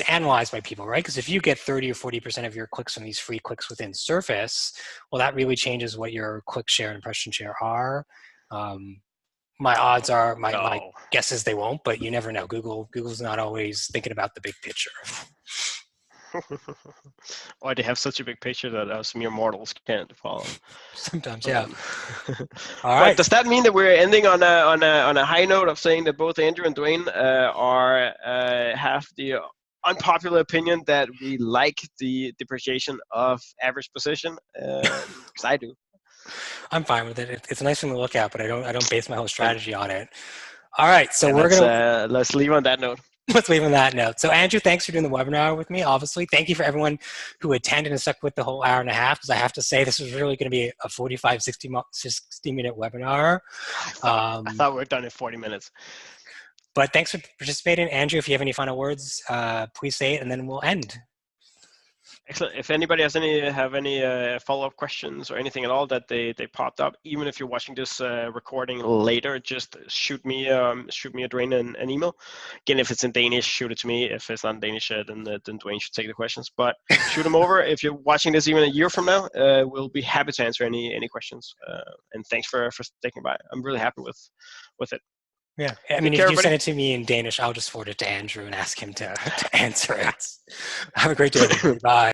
analyzed by people, right? Because if you get 30 or 40% of your clicks from these free clicks within Surface, well, that really changes what your click share and impression share are. My odds are, my guess is they won't, but you never know. Google's not always thinking about the big picture. Or they have such a big picture that us mere mortals can't follow. Sometimes, yeah. All right. But does that mean that we're ending on a high note of saying that both Andrew and Dwayne have the unpopular opinion that we like the depreciation of average position? Because I do. I'm fine with it. It's a nice thing to look at, but I don't base my whole strategy on it. All right, so let's leave on that note. Let's leave on that note. So Andrew, thanks for doing the webinar with me, obviously. Thank you for everyone who attended and stuck with the whole hour and a half, because I have to say this was really going to be a 45, 60-minute webinar. I thought we were done in 40 minutes. But thanks for participating. Andrew, if you have any final words, please say it, and then we'll end. Excellent. If anybody has any follow-up questions or anything at all that they popped up, even if you're watching this recording later, just shoot me a Dwayne an email. Again, if it's in Danish, shoot it to me. If it's not in Danish, then Dwayne should take the questions. But shoot them over. If you're watching this even a year from now, we'll be happy to answer any questions. And thanks for sticking by. I'm really happy with it. Yeah, I mean, if you send it to me in Danish, I'll just forward it to Andrew and ask him to answer it. Have a great day. Bye.